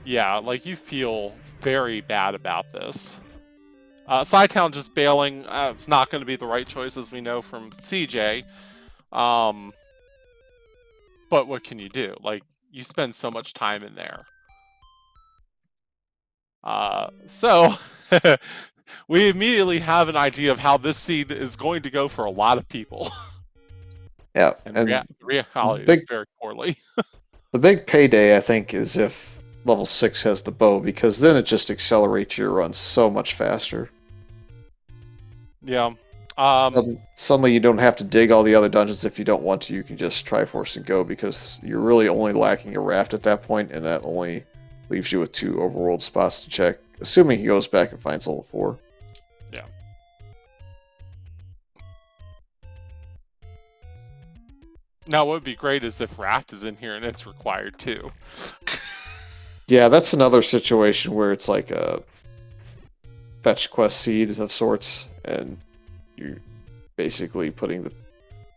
Yeah, like you feel very bad about this. Sci-Town just bailing, it's not going to be the right choice, as we know from CJ. But what can you do? Like, you spend so much time in there. So, we immediately have an idea of how this seed is going to go for a lot of people. Yeah, and the reality is very poorly. The big payday, I think, is if level 6 has the bow, because then it just accelerates your run so much faster. Yeah. Suddenly you don't have to dig all the other dungeons if you don't want to. You can just Triforce and go, because you're really only lacking a raft at that point, and that only leaves you with 2 overworld spots to check, assuming he goes back and finds level 4. Yeah. Now, what would be great is if raft is in here and it's required too. Yeah, that's another situation where it's like a fetch quest seed of sorts, and you're basically putting the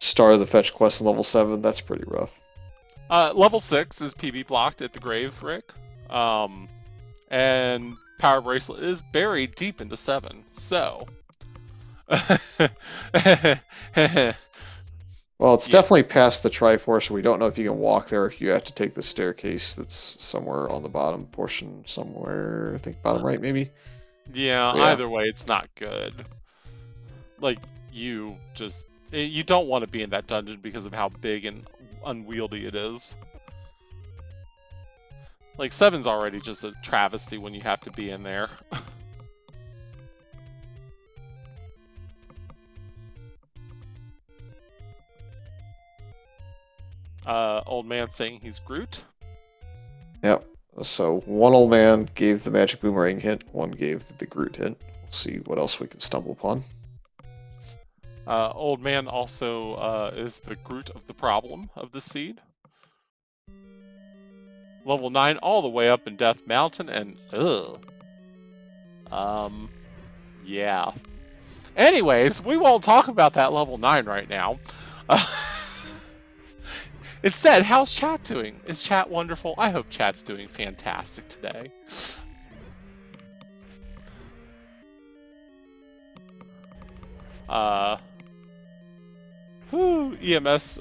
start of the fetch quest in level 7. That's pretty rough. Level 6 is PB blocked at the grave, Rick. And Power Bracelet is buried deep into 7. So. Well, it's definitely past the Triforce, so we don't know if you can walk there, if you have to take the staircase that's somewhere on the bottom portion, I think bottom right, maybe? Yeah, either way, it's not good. Like, you don't want to be in that dungeon because of how big and unwieldy it is. Like 7's already just a travesty when you have to be in there. Old man saying he's Groot. Yep. So one old man gave the magic boomerang hint, one gave the Groot hint. We'll see what else we can stumble upon. Old man also is the Groot of the problem of the seed. Level 9 all the way up in Death Mountain and yeah. Anyways, we won't talk about that level 9 right now. Instead, how's chat doing? Is chat wonderful? I hope chat's doing fantastic today. EMS,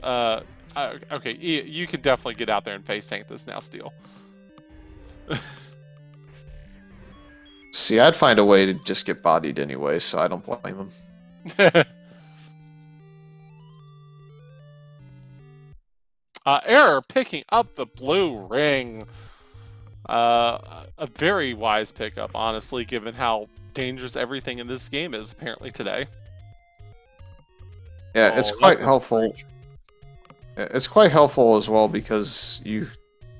okay, you can definitely get out there and face tank this now, Steel. See, I'd find a way to just get bodied anyway, so I don't blame him. Error picking up the blue ring. A very wise pickup, honestly, given how dangerous everything in this game is apparently today. Yeah, it's quite helpful. It's quite helpful as well because you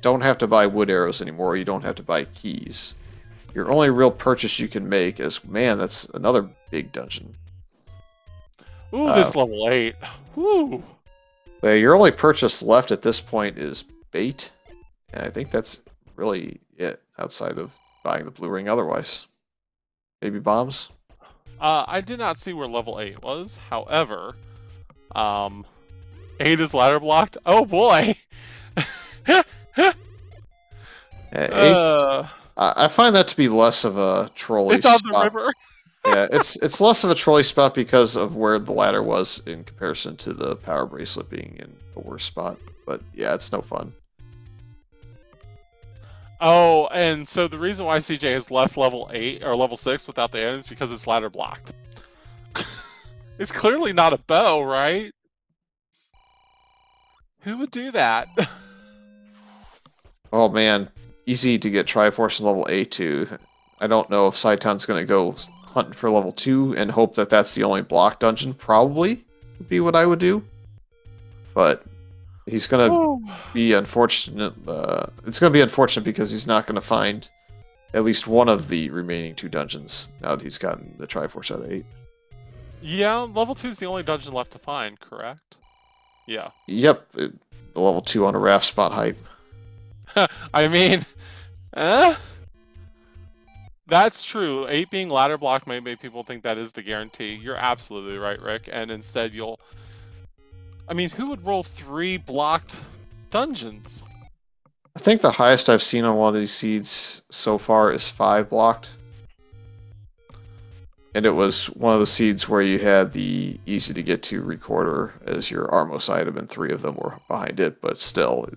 don't have to buy wood arrows anymore. You don't have to buy keys. Your only real purchase you can make is, man, that's another big dungeon. Ooh, this level 8. Woo! Your only purchase left at this point is bait. And I think that's really it outside of buying the blue ring otherwise. Maybe bombs? I did not see where level 8 was. However, 8 is ladder blocked. Oh boy! 8, I find that to be less of a trolley it's on spot. the river. Yeah, it's less of a trolley spot because of where the ladder was in comparison to the power bracelet being in a worse spot. But yeah, it's no fun. Oh, and so the reason why CJ has left level 8 or level 6 without the items is because it's ladder blocked. It's clearly not a bow, right? Who would do that? Oh man, easy to get Triforce in level 8 too. I don't know if Saitan's going to go hunting for level 2 and hope that that's the only block dungeon. Probably would be what I would do. But he's going to be unfortunate. It's going to be unfortunate because he's not going to find at least one of the remaining 2 dungeons now that he's gotten the Triforce out of 8. Yeah, level 2 is the only dungeon left to find, correct? Yeah. Yep, the level 2 on a raft spot hype. I mean, that's true. 8 being ladder block may make people think that is the guarantee. You're absolutely right, Rick. And instead you'll... I mean, who would roll 3 blocked dungeons? I think the highest I've seen on one of these seeds so far is 5 blocked. And it was one of the seeds where you had the easy to get to recorder as your Armos item, and 3 of them were behind it, but still,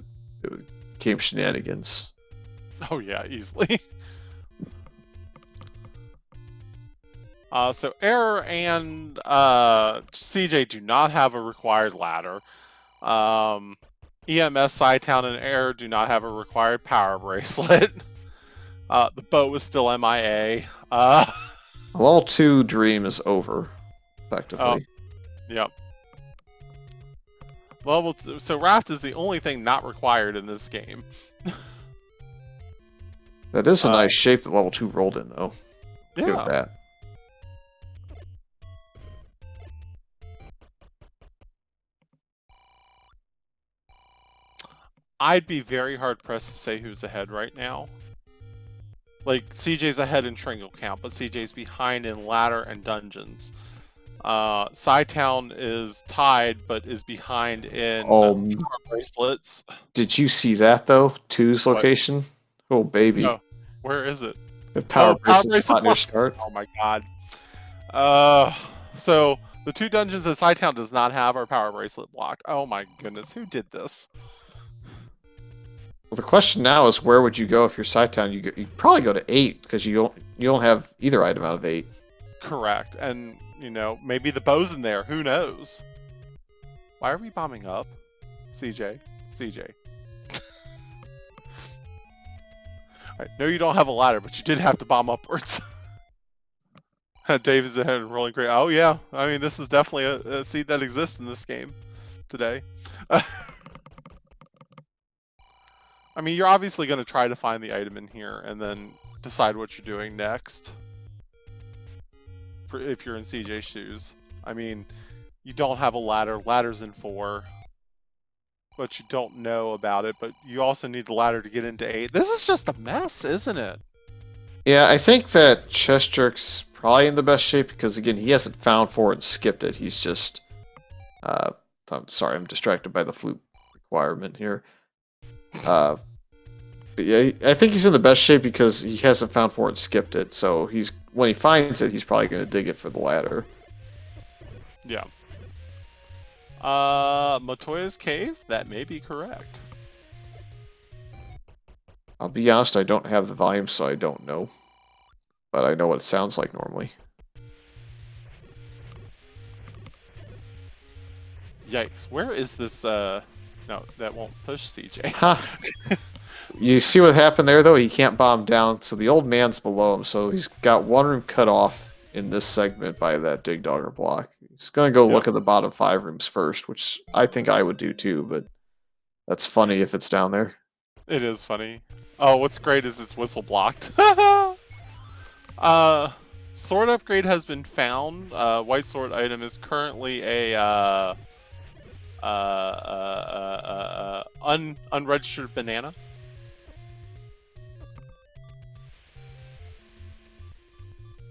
it became shenanigans. Oh yeah, easily. So Error and CJ do not have a required ladder. EMS, Scytown, and Error do not have a required power bracelet. The boat was still MIA. Level 2 Dream is over, effectively. Oh, yep. Level 2, so Raft is the only thing not required in this game. That is a nice shape that level 2 rolled in, though. Yeah. Give it that. I'd be very hard pressed to say who's ahead right now. Like, CJ's ahead in Tringle count, but CJ's behind in ladder and dungeons. Scytown is tied, but is behind in power bracelets. Did you see that, though? 2's location? Oh, baby. Oh, where is it? The power bracelet spot near start. Oh my god. So, the 2 dungeons that Scytown does not have are power bracelet blocked. Oh my goodness, who did this? Well, the question now is, where would you go if you're Scytown? You'd probably go to 8, because you don't have either item out of 8. Correct. And You know, maybe the bow's in there. Who knows? Why are we bombing up? CJ. CJ. Alright, no, you don't have a ladder, but you did have to bomb upwards. Dave is ahead and rolling great. Oh, yeah. I mean, this is definitely a seed that exists in this game today. I mean, you're obviously going to try to find the item in here and then decide what you're doing next. If you're in CJ's shoes. I mean, you don't have a ladder. Ladder's in 4. But you don't know about it. But you also need the ladder to get into 8. This is just a mess, isn't it? Yeah, I think that Chess Jerk's probably in the best shape because, again, he hasn't found 4 and skipped it. He's just... I'm sorry, I'm distracted by the flute requirement here. But yeah, I think he's in the best shape because he hasn't found 4 and skipped it. So when he finds it, he's probably going to dig it for the ladder. Yeah. Matoya's Cave? That may be correct. I'll be honest, I don't have the volume, so I don't know. But I know what it sounds like normally. Yikes. Where is this, No, that won't push CJ. Ha! You see what happened there, though? He can't bomb down, so the old man's below him, so he's got one room cut off in this segment by that dig dogger block. He's going to go look at the bottom 5 rooms first, which I think I would do too, but that's funny if it's down there. It is funny. Oh, what's great is this whistle blocked. Sword upgrade has been found. White sword item is currently a unregistered banana.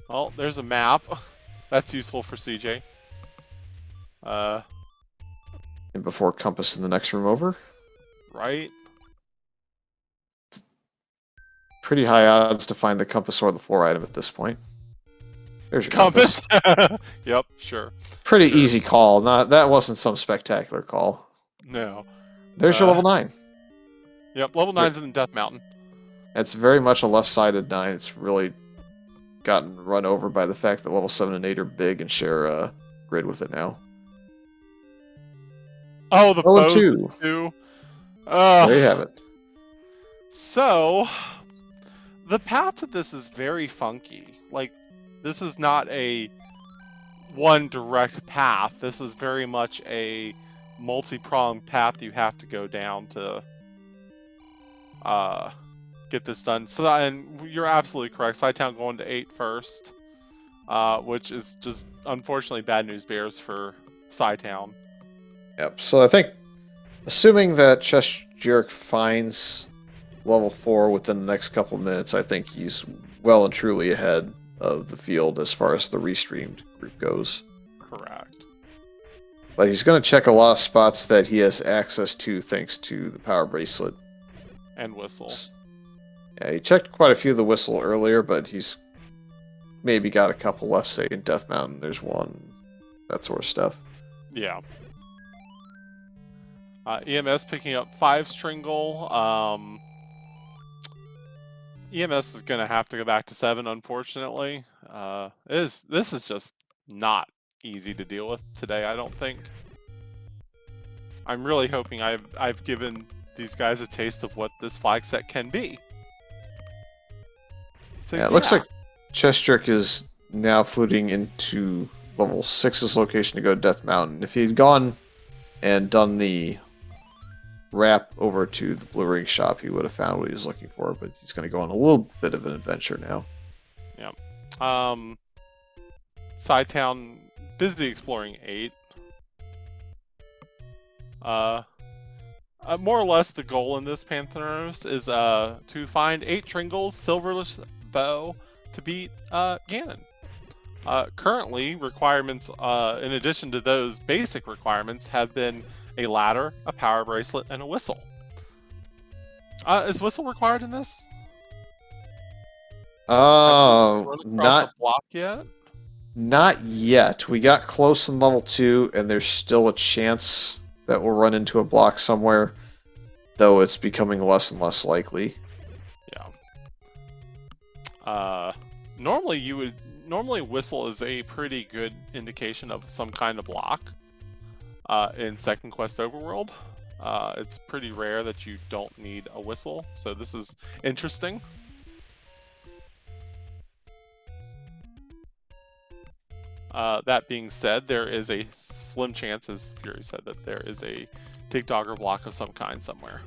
Well, there's a map. That's useful for CJ. And before compass in the next room over. Right? Pretty high odds to find the compass or the floor item at this point. There's your Compass. Yep, sure. Pretty easy call. That wasn't some spectacular call. No. There's your level 9. Yep, level 9's in Death Mountain. It's very much a left-sided 9. It's really gotten run over by the fact that level 7 and 8 are big and share a grid with it now. Oh, the bows 2. Too. So there you have it. So, the path to this is very funky. Like, this is not a one direct path. This is very much a multi-pronged path you have to go down to get this done. So, and you're absolutely correct. Sidetown going to 8 first, which is just unfortunately bad news bears for Sidetown. Yep. So I think, assuming that Chess Jerk finds level 4 within the next couple minutes, I think he's well and truly ahead of the field as far as the restreamed group goes. Correct. But he's going to check a lot of spots that he has access to thanks to the power bracelet. And whistle. Yeah, he checked quite a few of the whistle earlier, but he's maybe got a couple left, say in Death Mountain there's one, that sort of stuff. Yeah. EMS picking up 5 Stringle. EMS is going to have to go back to 7, unfortunately. This is just not easy to deal with today, I don't think. I'm really hoping I've given these guys a taste of what this flag set can be. So, yeah, it looks like Chess Jerk is now fluting into level 6's location to go to Death Mountain. If he'd gone and done the wrap over to the Blue Ring shop, he would have found what he was looking for, but he's going to go on a little bit of an adventure now. Yeah. Sidetown busy exploring 8. More or less the goal in this Pantheros is to find 8 Tringles, Silverless Bow, to beat Ganon. Currently, requirements, in addition to those basic requirements, have been a ladder, a power bracelet, and a whistle. Is whistle required in this? Not block yet. Not yet. We got close in level 2, and there's still a chance that we'll run into a block somewhere, though it's becoming less and less likely. Yeah. Normally you would normally whistle is a pretty good indication of some kind of block in Second Quest Overworld. It's pretty rare that you don't need a whistle, so this is interesting. That being said, there is a slim chance, as Fury said, that there is a Dig Dogger block of some kind somewhere.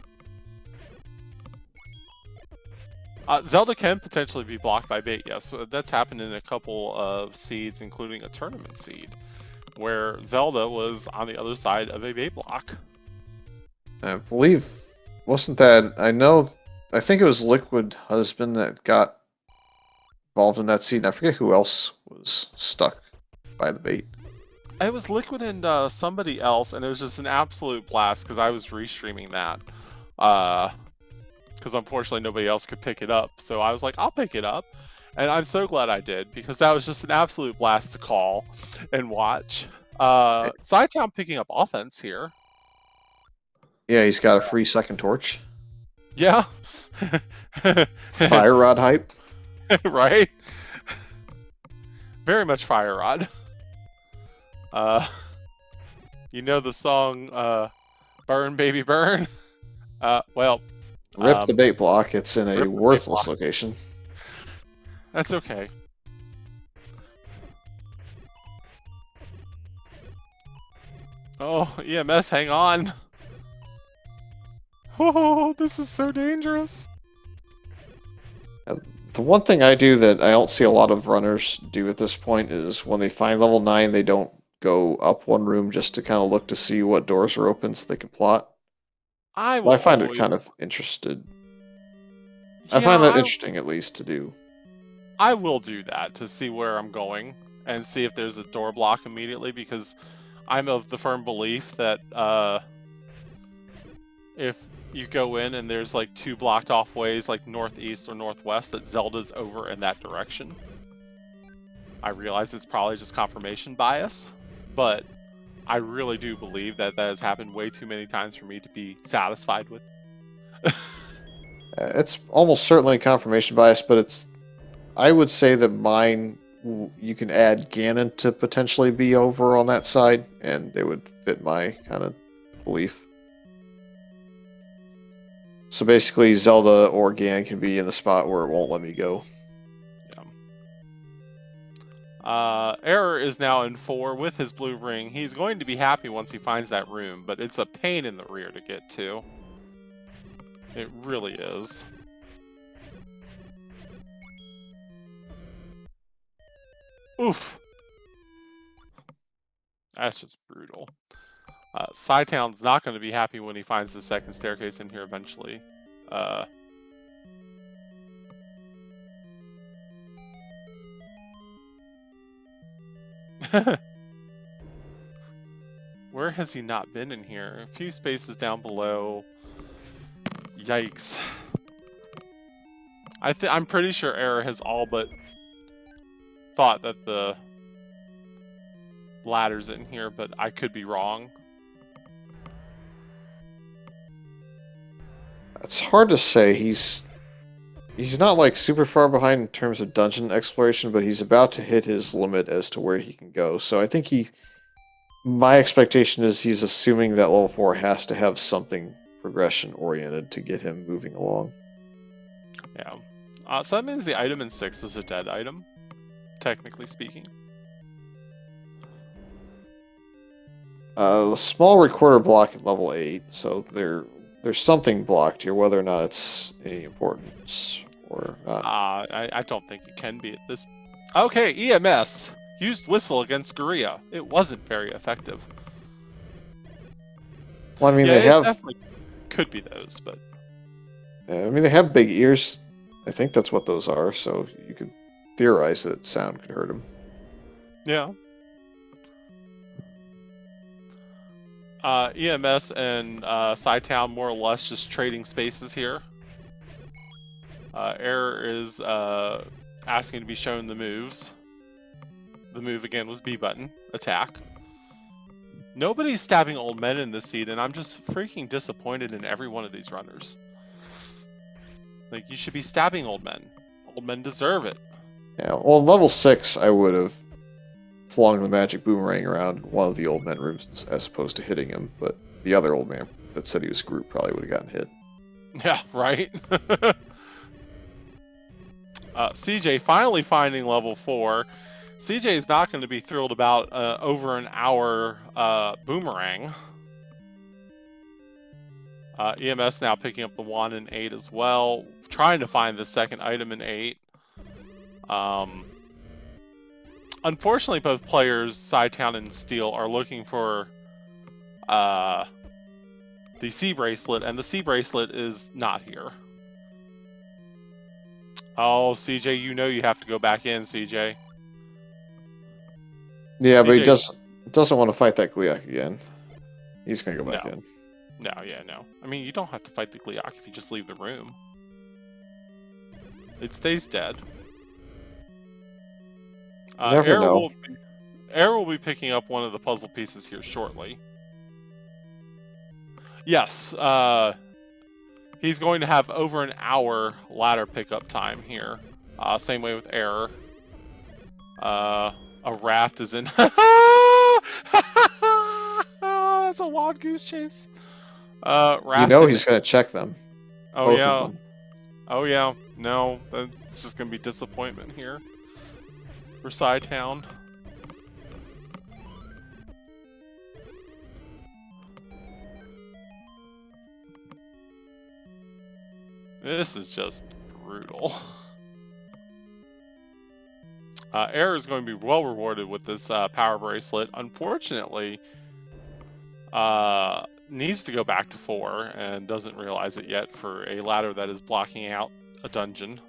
Zelda can potentially be blocked by bait, yes. That's happened in a couple of seeds, including a tournament seed, where Zelda was on the other side of a bait block. I believe, wasn't that, I think it was Liquid Husband that got involved in that seed, and I forget who else was stuck by the bait. It was Liquid and somebody else, and it was just an absolute blast, because I was restreaming that. Because unfortunately nobody else could pick it up, so I was like, I'll pick it up. And I'm so glad I did, because that was just an absolute blast to call and watch. Sidetown picking up offense here. Yeah, he's got a free second torch. Yeah. Fire Rod hype. Right? Very much Fire Rod. You know the song, Burn Baby Burn? Well... Rip the bait block, it's in a worthless block. location. That's okay. Oh, EMS, hang on. Oh, this is so dangerous. The one thing I do that I don't see a lot of runners do at this point is when they find level 9, they don't go up one room just to kind of look to see what doors are open so they can plot. I find it kind of interested. I find that interesting, at least, to do. I will do that to see where I'm going and see if there's a door block immediately, because I'm of the firm belief that if you go in and there's like 2 blocked off ways, like northeast or northwest, that Zelda's over in that direction. I realize it's probably just confirmation bias, but I really do believe that that has happened way too many times for me to be satisfied with. It's almost certainly confirmation bias, but I would say that mine, you can add Ganon to potentially be over on that side, and it would fit my kind of belief. So basically, Zelda or Ganon can be in the spot where it won't let me go. Yeah. Error is now in 4 with his blue ring. He's going to be happy once he finds that room, but it's a pain in the rear to get to. It really is. Oof. That's just brutal. Sidetown's not going to be happy when he finds the second staircase in here eventually. Where has he not been in here? A few spaces down below. Yikes. I'm pretty sure Error has all but thought that the ladder's in here, but I could be wrong. It's hard to say. He's not like super far behind in terms of dungeon exploration, but he's about to hit his limit as to where he can go. So I think my expectation is he's assuming that level 4 has to have something progression oriented to get him moving along. Yeah. So that means the item in 6 is a dead item, technically speaking. A small recorder block at level 8, so there's something blocked here, whether or not it's any importance or not. I don't think it can be at this. Okay, EMS used whistle against Gorilla. It wasn't very effective. Well, I mean, yeah, they have. Definitely could be those, but I mean, they have big ears. I think that's what those are. So you could theorize that sound could hurt him. yeah. EMS and Sidetown more or less just trading spaces here. Error is asking to be shown the moves. The move again was B button, attack. Nobody's stabbing old men in this seed, and I'm just freaking disappointed in every one of these runners. Like, you should be stabbing old men. Old men deserve it. Yeah, well, level 6, I would have flung the magic boomerang around one of the old men rooms as opposed to hitting him, but the other old man that said he was Groot probably would have gotten hit. Yeah, right? CJ finally finding level 4. CJ is not going to be thrilled about over an hour boomerang. EMS now picking up the wand in 8 as well, trying to find the second item in 8. Unfortunately, both players, Sidetown and Steel, are looking for the C bracelet, and the C bracelet is not here. Oh, CJ, you know you have to go back in, CJ. Yeah, CJ, but he doesn't want to fight that Gleeok again. He's gonna go back in. No, yeah, no. I mean, you don't have to fight the Gleeok if you just leave the room. It stays dead. Never know. Air will be picking up one of the puzzle pieces here shortly. Yes, he's going to have over an hour ladder pickup time here. Same way with Air. A raft is in. That's a wild goose chase. You know he's gonna check them. Oh Both yeah. of them. Oh yeah. No, that's just gonna be disappointment here for Sidetown. This is just brutal. Air is going to be well rewarded with this power bracelet. Unfortunately, needs to go back to 4 and doesn't realize it yet for a ladder that is blocking out a dungeon.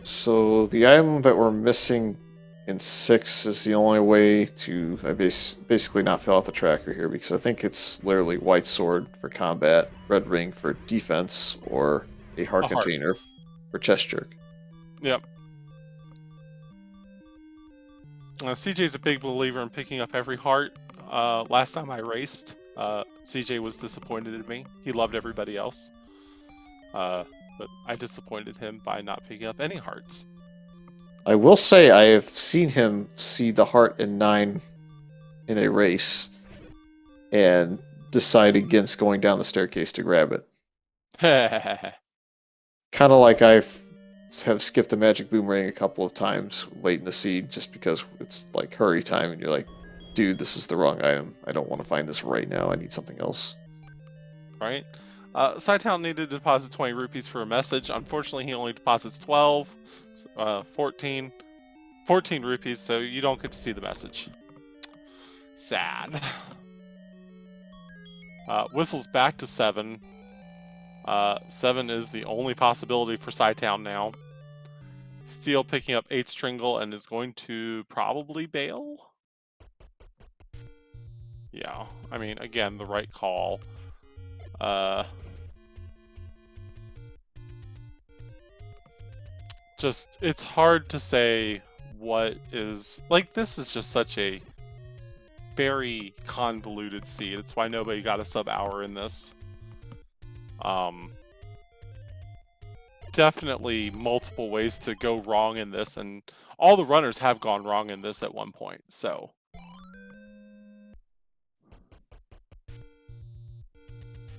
So the item that we're missing in 6 is the only way to basically not fill out the tracker here, because I think it's literally white sword for combat, red ring for defense, or a heart container for chest jerk. Yep. CJ's a big believer in picking up every heart. Last time I raced, CJ was disappointed in me. He loved everybody else. But I disappointed him by not picking up any hearts. I will say I have seen him see the heart in 9 in a race and decide against going down the staircase to grab it. Kind of like I have skipped the magic boomerang a couple of times late in the seed just because it's like hurry time and you're like, dude, this is the wrong item. I don't want to find this right now. I need something else. Right? Sidetown needed to deposit 20 rupees for a message. Unfortunately, he only deposits 12, 14 rupees, so you don't get to see the message. Sad. Whistle's back to 7. 7 is the only possibility for Sidetown now. Steel picking up 8 Stringle and is going to probably bail. Yeah, I mean, again, the right call. Just, it's hard to say what is... Like, this is just such a very convoluted seed. It's why nobody got a sub-hour in this. Definitely multiple ways to go wrong in this, and all the runners have gone wrong in this at one point, so...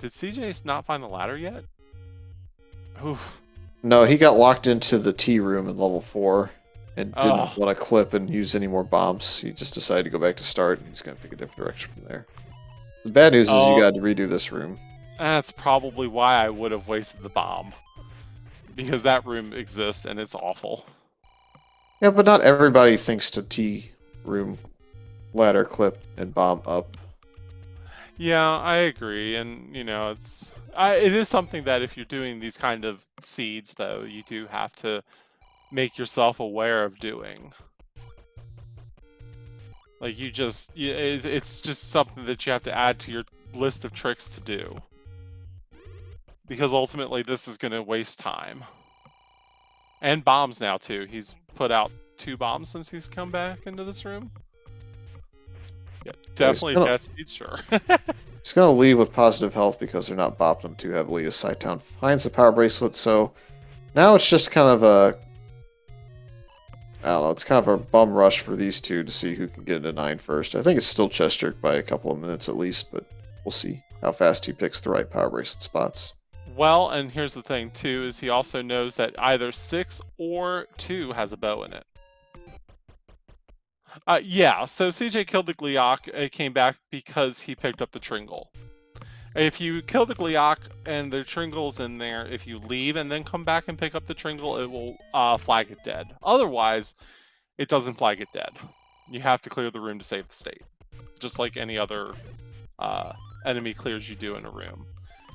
Did CJ not find the ladder yet? Oof. No, he got locked into the T room in level 4 and didn't want to clip and use any more bombs. He just decided to go back to start, and he's going to pick a different direction from there. The bad news is you got to redo this room. That's probably why I would have wasted the bomb. Because that room exists, and it's awful. Yeah, but not everybody thinks to T room ladder clip and bomb up. Yeah, I agree, and you know, it is something that if you're doing these kind of seeds, though, you do have to make yourself aware of doing. Like it's just something that you have to add to your list of tricks to do, because ultimately this is going to waste time and bombs now too. He's put out 2 bombs since he's come back into this room. Yeah, definitely that seed, sure. He's going to leave with positive health because they're not bopping him too heavily as Sidetown finds the power bracelet, so now it's just kind of a... I don't know, it's kind of a bum rush for these two to see who can get into 9 first. I think it's still chest jerk by a couple of minutes at least, but we'll see how fast he picks the right power bracelet spots. Well, and here's the thing too, is he also knows that either 6 or 2 has a bow in it. Yeah, so CJ killed the Gleeok, it came back because he picked up the Tringle. If you kill the Gleeok and the Tringle's in there, if you leave and then come back and pick up the Tringle, it will flag it dead. Otherwise, it doesn't flag it dead. You have to clear the room to save the state. Just like any other enemy clears you do in a room.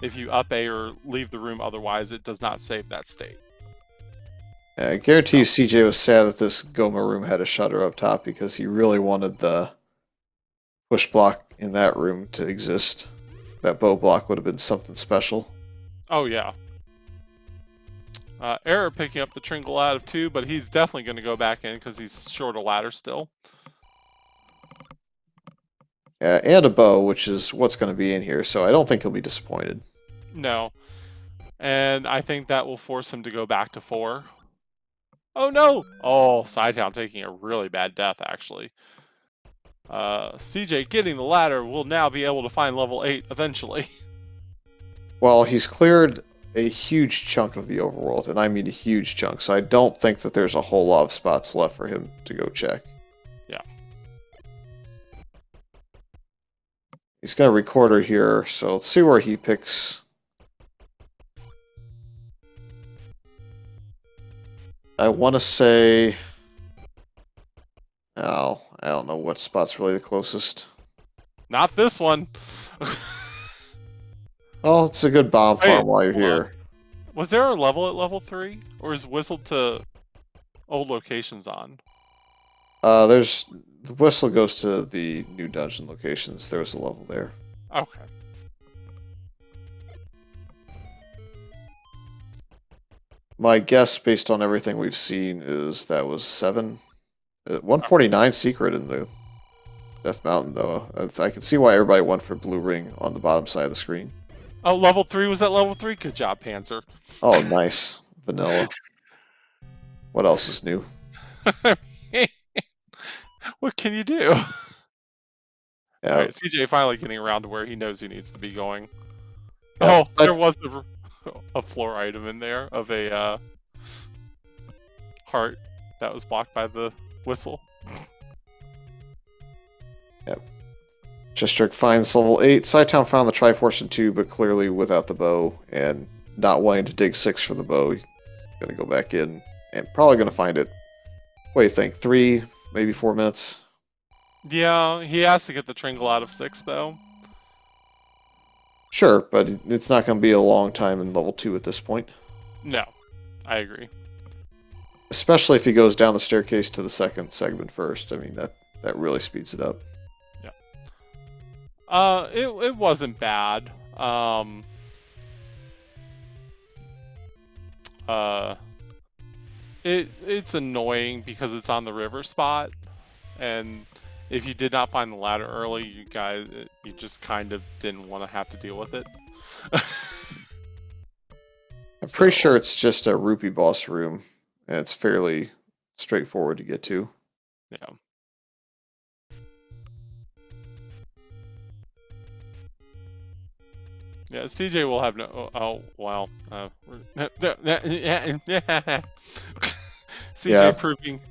If you up A or leave the room otherwise, it does not save that state. Yeah, I guarantee you CJ was sad that this Goma room had a shutter up top because he really wanted the push block in that room to exist. That bow block would have been something special. Oh, yeah. Error picking up the Tringle out of 2, but he's definitely going to go back in because he's short a ladder still. Yeah, and a bow, which is what's going to be in here, so I don't think he'll be disappointed. No. And I think that will force him to go back to 4. Oh, no! Oh, Sidetown taking a really bad death, actually. CJ getting the ladder will now be able to find level 8 eventually. Well, he's cleared a huge chunk of the overworld, and I mean a huge chunk, so I don't think that there's a whole lot of spots left for him to go check. Yeah. He's got a recorder here, so let's see where he picks. I want to say... Oh, I don't know what spot's really the closest. Not this one. Oh, it's a good bomb farm Wait, while you're hold on. here. Was there a level at level 3? Or is Whistle to old locations on? There's... The whistle goes to the new dungeon locations. There was a level there. Okay. My guess, based on everything we've seen, is that was 7. 149 secret in the Death Mountain, though. I can see why everybody went for Blue Ring on the bottom side of the screen. Oh, level 3 was at level 3? Good job, Panzer. Oh, nice. Vanilla. What else is new? What can you do? Yeah. Alright, CJ finally getting around to where he knows he needs to be going. Yeah, Oh, there was a floor item in there of a heart that was blocked by the whistle. Yep. Chestrick finds level 8. Sidetown found the Triforce in 2, but clearly without the bow, and not wanting to dig 6 for the bow. He's going to go back in, and probably going to find it. What do you think? 3, maybe 4 minutes? Yeah, he has to get the Tringle out of 6, though. Sure, but it's not going to be a long time in level 2 at this point. No, I agree. Especially if he goes down the staircase to the second segment first. I mean, that really speeds it up. Yeah. It wasn't bad. It's annoying because it's on the river spot, and if you did not find the ladder early, you just kind of didn't want to have to deal with it. I'm pretty sure it's just a rupee boss room, and it's fairly straightforward to get to. Yeah. Yeah, CJ will have no. Oh, wow. CJ Yeah. proving,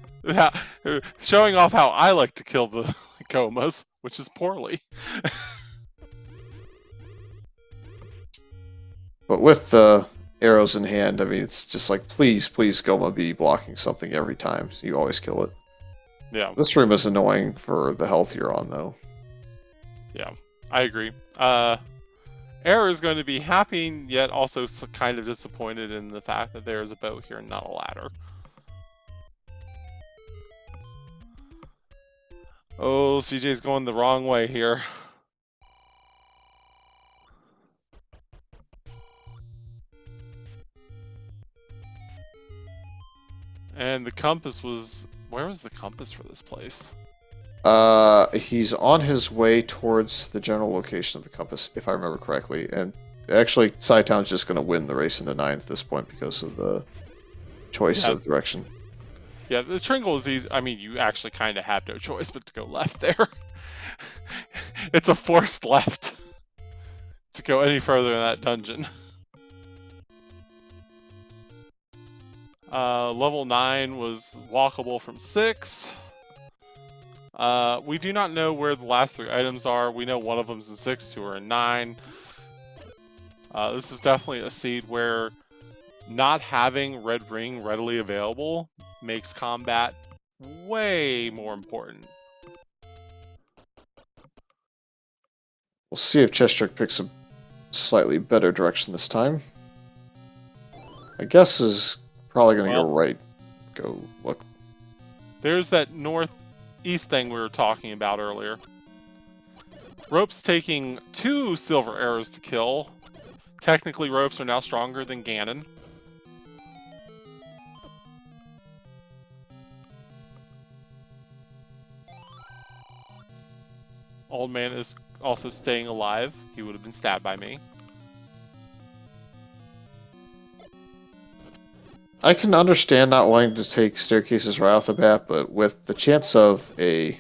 showing off how I like to kill the Gomas, which is poorly. But with the arrows in hand, I mean, it's just like, please, please, Goma be blocking something every time. So you always kill it. Yeah. This room is annoying for the health you're on, though. Yeah, I agree. Error is going to be happy, yet also kind of disappointed in the fact that there is a boat here and not a ladder. Oh, CJ's going the wrong way here. And the compass was... Where was the compass for this place? He's on his way towards the general location of the compass, if I remember correctly. And actually, Sci-Town's just going to win the race in the 9 at this point because of the choice of direction. Yeah, the Tringle is easy. I mean, you actually kind of have no choice but to go left there. It's a forced left to go any further in that dungeon. Level 9 was walkable from 6. We do not know where the last 3 items are. We know one of them's in 6, 2 are in 9. This is definitely a seed where not having Red Ring readily available makes combat way more important. We'll see if Chestrick picks a slightly better direction this time. I guess is probably going to go right. Go look. There's that northeast thing we were talking about earlier. Rope's taking 2 silver arrows to kill. Technically, Ropes are now stronger than Ganon. Old Man is also staying alive. He would have been stabbed by me. I can understand not wanting to take staircases right off the bat, but with the chance of a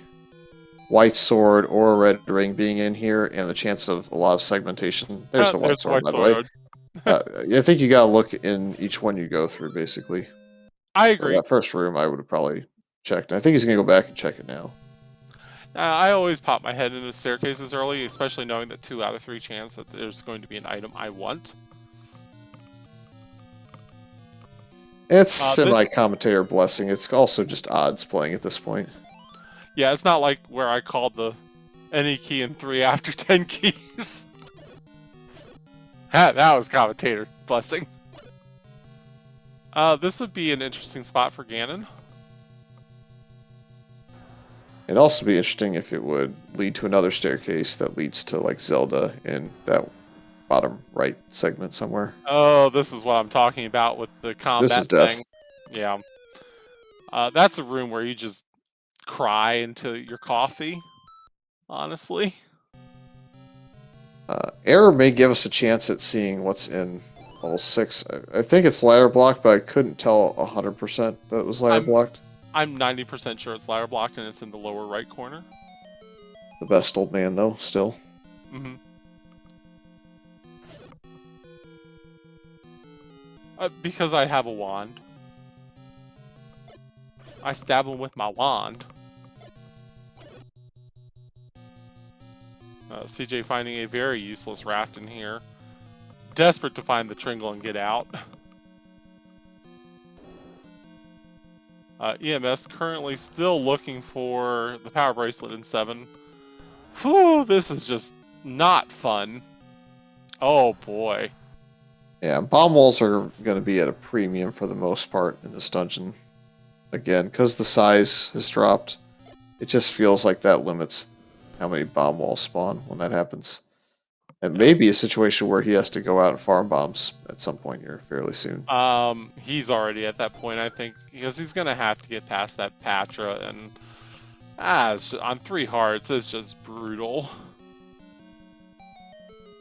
white sword or a red ring being in here, and the chance of a lot of segmentation, there's the white sword, by the way. I think you gotta look in each one you go through, basically. I agree. That first room, I would have probably checked. I think he's gonna go back and check it now. I always pop my head into staircases early, especially knowing that 2 out of 3 chance that there's going to be an item I want. It's semi-commentator blessing. It's also just odds playing at this point. Yeah, it's not like where I called the any key in 3 after 10 keys. That was commentator blessing. This would be an interesting spot for Ganon. It'd also be interesting if it would lead to another staircase that leads to, like, Zelda in that bottom right segment somewhere. Oh, this is what I'm talking about with the combat This is death. thing. Yeah. That's a room where you just cry into your coffee, honestly. Error may give us a chance at seeing what's in level 6. I think it's ladder blocked, but I couldn't tell 100% that it was ladder blocked. I'm 90% sure it's ladder blocked and it's in the lower right corner. The best old man, though, still. Mm-hmm. Because I have a wand. I stab him with my wand. CJ finding a very useless raft in here. Desperate to find the Tringle and get out. EMS currently still looking for the power bracelet in 7. Whew, this is just not fun. Oh boy. Yeah, bomb walls are going to be at a premium for the most part in this dungeon. Again, because the size has dropped, it just feels like that limits how many bomb walls spawn when that happens. It may be a situation where he has to go out and farm bombs at some point here fairly soon. He's already at that point, I think, because he's gonna have to get past that Patra, and on 3 hearts, it's just brutal.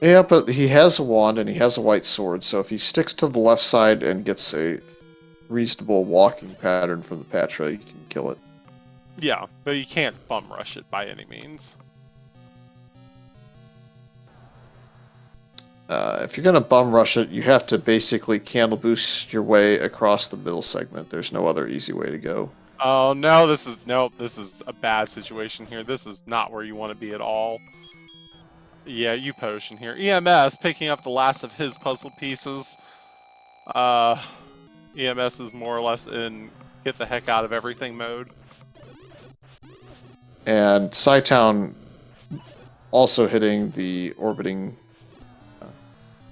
Yeah, but he has a wand and he has a white sword, so if he sticks to the left side and gets a reasonable walking pattern from the Patra, you can kill it. Yeah, but you can't bum rush it by any means. If you're going to bum rush it, you have to basically candle boost your way across the middle segment. There's no other easy way to go. Oh, no, this is a bad situation here. This is not where you want to be at all. Yeah, you potion here. EMS picking up the last of his puzzle pieces. EMS is more or less in get the heck out of everything mode. And Sci-Town also hitting the orbiting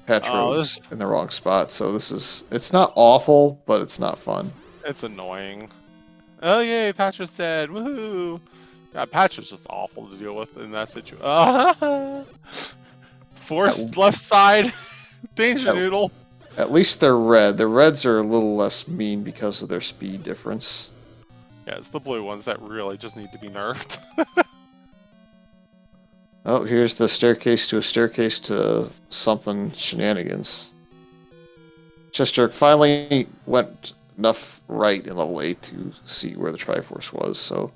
Patros in the wrong spot. So it's not awful, but it's not fun. It's annoying. Oh yay, Patra's dead. Woohoo! God, Patra's just awful to deal with in that situation. Forced left side. Danger Noodle. At least they're red. The reds are a little less mean because of their speed difference. Yeah, it's the blue ones that really just need to be nerfed. Oh, here's the staircase to something shenanigans. Chester finally went enough right in level 8 to see where the Triforce was, so...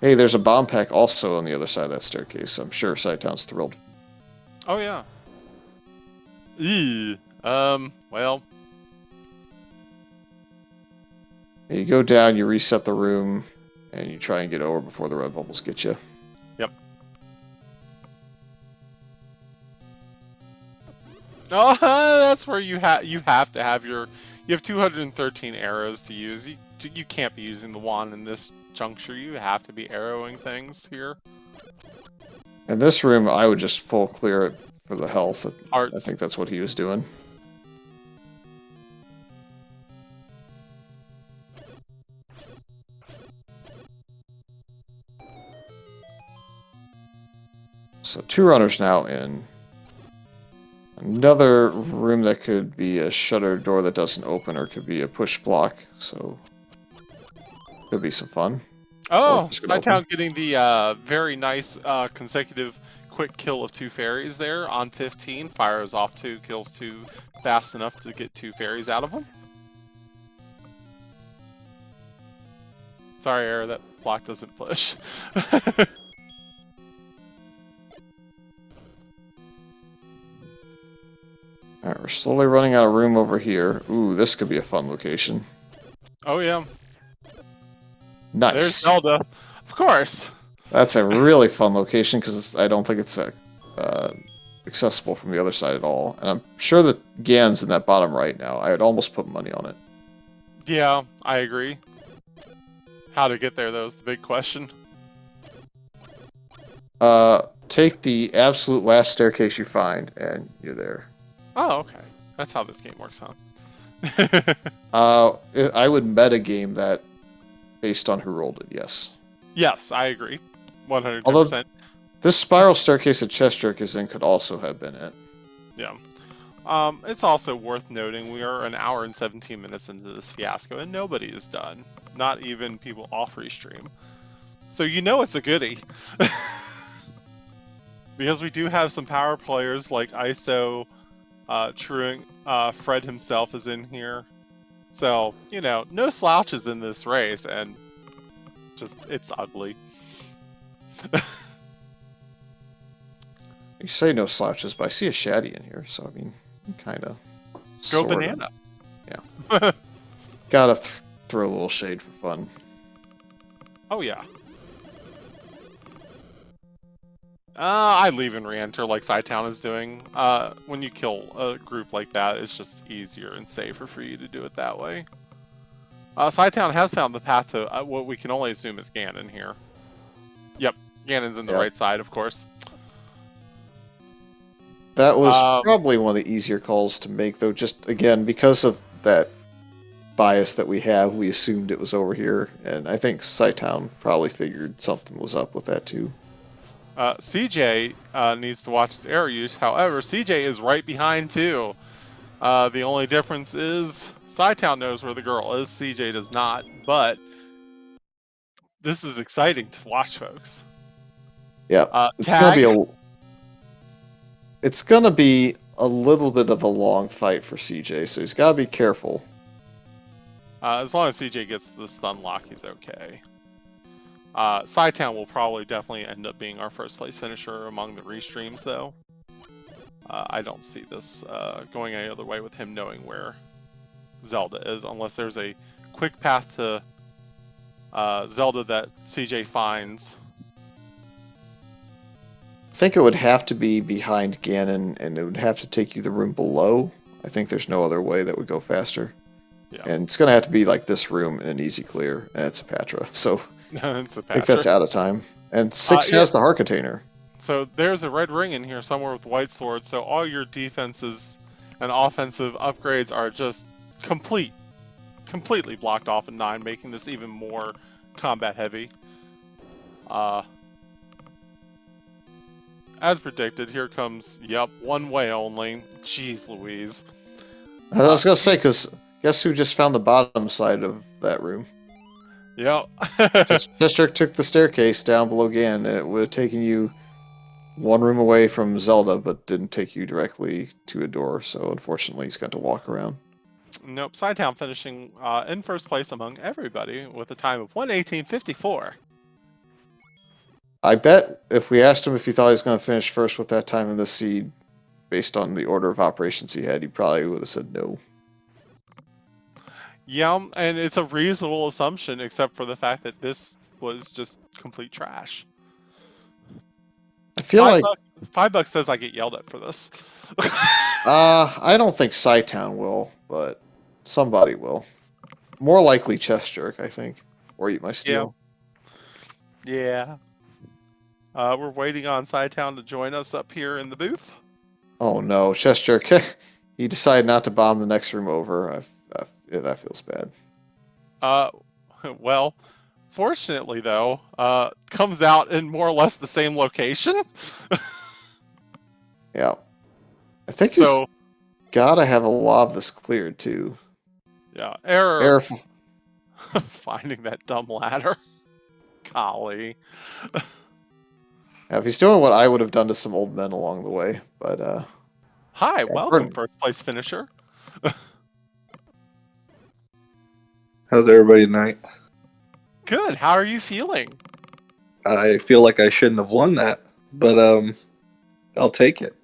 Hey, there's a bomb pack also on the other side of that staircase. I'm sure Sighttown's thrilled. Oh yeah. Well. You go down, you reset the room, and you try and get over before the red bubbles get you. Yep. Oh, that's where you have to have your... You have 213 arrows to use. You can't be using the wand in this juncture. You have to be arrowing things here. In this room, I would just full clear it for the health. Hearts. I think that's what he was doing. So 2 runners now in. Another room that could be a shutter door that doesn't open, or could be a push block, so could be some fun. Oh, Sighttown getting the very nice consecutive quick kill of 2 fairies there on 15. Fires off 2, kills 2 fast enough to get 2 fairies out of them. Sorry, Error, that block doesn't push. Alright, we're slowly running out of room over here. Ooh, this could be a fun location. Oh yeah. Nice. There's Zelda. Of course. That's a really fun location, because I don't think it's accessible from the other side at all. And I'm sure that Gan's in that bottom right now. I would almost put money on it. Yeah, I agree. How to get there, though, is the big question. Take the absolute last staircase you find, and you're there. Oh, okay. That's how this game works, huh? I would metagame that based on who rolled it, yes. Yes, I agree. 110%. Although, this spiral staircase that Chester is in could also have been it. Yeah. It's also worth noting we are an hour and 17 minutes into this fiasco, and nobody is done. Not even people off restream. So you know it's a goodie. Because we do have some power players like ISO, Truing, Fred himself is in here. So, you know, no slouches in this race, and just, it's ugly. You say no slouches, but I see a Shaddy in here, so I mean, kind of. Go banana. Yeah. Gotta throw a little shade for fun. Oh, yeah. I'd leave and re-enter like Sighttown is doing. When you kill a group like that, it's just easier and safer for you to do it that way. Sighttown has found the path to what we can only assume is Ganon here. Yep, Ganon's in the right side, of course. That was probably one of the easier calls to make, though, just, again, because of that bias that we have, we assumed it was over here, and I think Sighttown probably figured something was up with that, too. CJ needs to watch his arrow use. However, CJ is right behind too. The only difference is Sighttown knows where the girl is. CJ does not. But this is exciting to watch, folks. Yeah, it's gonna be a little bit of a long fight for CJ, so he's gotta be careful. As long as CJ gets the stun lock, he's okay. Sighttown will probably definitely end up being our first place finisher among the restreams, though. I don't see this going any other way with him knowing where Zelda is, unless there's a quick path to Zelda that CJ finds. I think it would have to be behind Ganon, and it would have to take you the room below. I think there's no other way that would go faster. Yeah. And it's going to have to be like this room in an easy clear, and it's a Patra, so it's a I think that's out of time. And 6 yeah. has the heart container. So there's a red ring in here somewhere with white swords, so all your defenses and offensive upgrades are just completely blocked off at 9, making this even more combat heavy. As predicted, here comes, yep, one way only. Jeez Louise. I was going to say, because guess who just found the bottom side of that room? Yep. Chester took the staircase down below Gan, and it would have taken you one room away from Zelda, but didn't take you directly to a door, so unfortunately he's got to walk around. Nope, Sidetown finishing in first place among everybody with a time of 1:18:54. I bet if we asked him if he thought he was going to finish first with that time in the seed, based on the order of operations he had, he probably would have said no. Yeah, and it's a reasonable assumption, except for the fact that this was just complete trash. I feel like $5 says I get yelled at for this. I don't think Psytown will, but somebody will. More likely Chest Jerk, I think, or Eat My Steel. Yeah. We're waiting on Sidetown to join us up here in the booth. Oh no, Chest Jerk! He decided not to bomb the next room over. Yeah, that feels bad. Well, fortunately though, comes out in more or less the same location. Yeah, I think he's gotta have a lot of this cleared too. Yeah, error. Error. Finding that dumb ladder. Golly. Yeah, if he's doing what I would have done to some old men along the way, but Hi, welcome, Burton. first place finisher. How's everybody tonight? Good. How are you feeling? I feel like I shouldn't have won that, but I'll take it.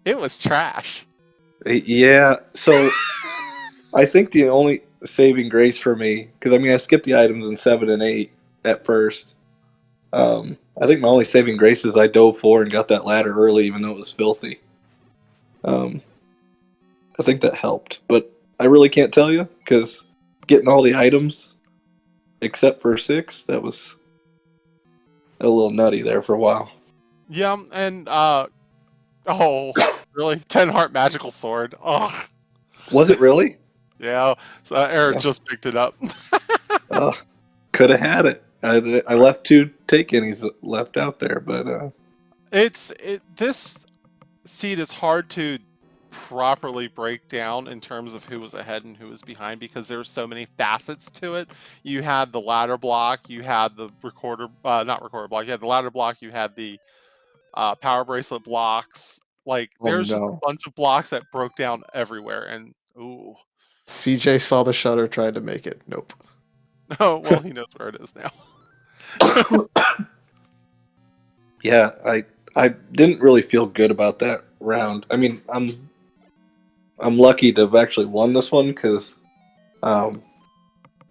It was trash. Yeah, so I think the only saving grace for me, because I mean I skipped the items in 7 and 8 at first. I think my only saving grace is I dove 4 and got that ladder early, even though it was filthy. I think that helped, but I really can't tell you because getting all the items except for 6, that was a little nutty there for a while. Yeah, and oh, really? 10 heart magical sword. Ugh. Was it really? Yeah, so Eric Yeah. just picked it up. Could have had it. I left 2 take-innies left out there, but This seed is hard to properly break down in terms of who was ahead and who was behind because there's so many facets to it. You had the ladder block, you had the not recorder block, you had the ladder block, you had the power bracelet blocks. Like there's just a bunch of blocks that broke down everywhere, and ooh. CJ saw the shutter, tried to make it. Nope. Oh well, he knows where it is now. yeah, I didn't really feel good about that round. I mean, I'm lucky to have actually won this one because I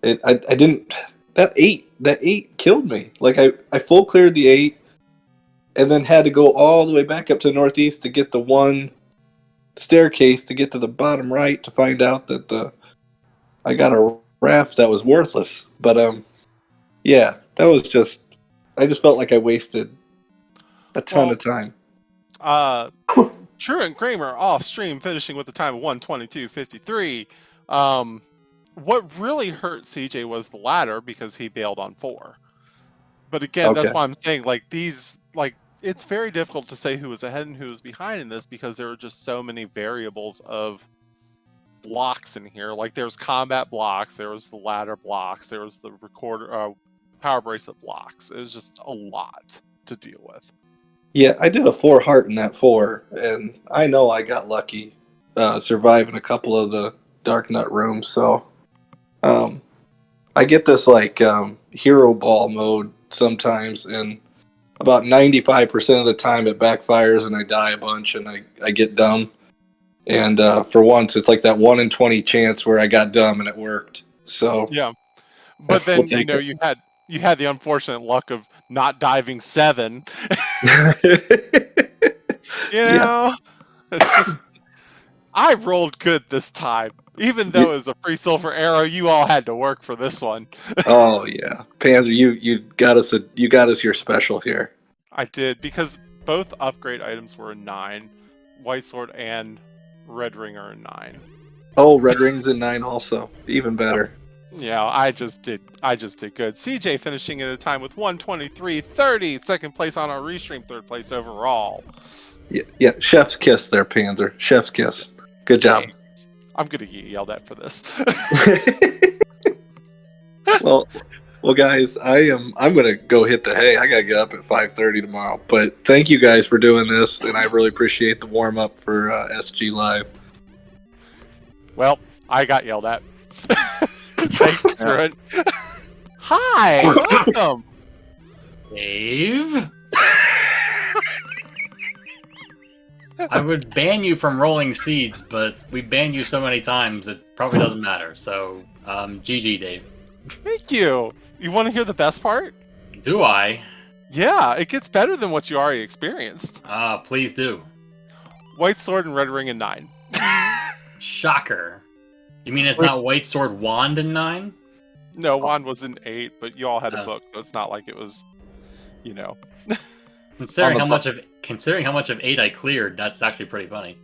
didn't that 8 killed me. Like I full cleared the 8 and then had to go all the way back up to the northeast to get the one staircase to get to the bottom right to find out that I got a raft that was worthless. But yeah, that was just I just felt like I wasted a ton of time. Truant Kramer off stream finishing with the time of 1:22:53. What really hurt CJ was the ladder because he bailed on 4. But again, that's why I'm saying it's very difficult to say who was ahead and who was behind in this because there are just so many variables of blocks in here. Like there's combat blocks, there was the ladder blocks, there was the recorder power bracelet blocks. It was just a lot to deal with. Yeah, I did a 4 heart in that 4, and I know I got lucky surviving a couple of the Dark Nut rooms, so I get this hero ball mode sometimes, and about 95% of the time it backfires and I die a bunch and I get dumb. And for once, it's like that 1 in 20 chance where I got dumb and it worked. So yeah, but then you had the unfortunate luck of not diving 7. It's just I rolled good this time, even though it was a free silver arrow. You all had to work for this one. Oh yeah, Panzer, you got us your special here. I did because both upgrade items were a 9, White Sword and Red Ring are a 9. Oh, Red Ring's a 9 also, even better. Yeah, I just did good. CJ finishing at a time with 1:23:30, second place on our restream, third place overall. Yeah, chef's kiss there, Panzer. Chef's kiss. Good job. I'm gonna get yelled at for this. Well, Well, guys, I'm gonna go hit the hay. I gotta get up at 5:30 tomorrow. But thank you guys for doing this, and I really appreciate the warm up for SGLive. Well, I got yelled at. Thanks, Druid. Hi, welcome. Dave? I would ban you from rolling seeds, but we banned you so many times it probably doesn't matter. So, GG, Dave. Thank you. You want to hear the best part? Do I? Yeah, it gets better than what you already experienced. Please do. White Sword and Red Ring in 9. Shocker. You mean it's not White Sword Wand in 9? No, Wand was in 8, but you all had a Oh. book, so it's not like it was, you know. Considering On how the much of 8 I cleared, that's actually pretty funny.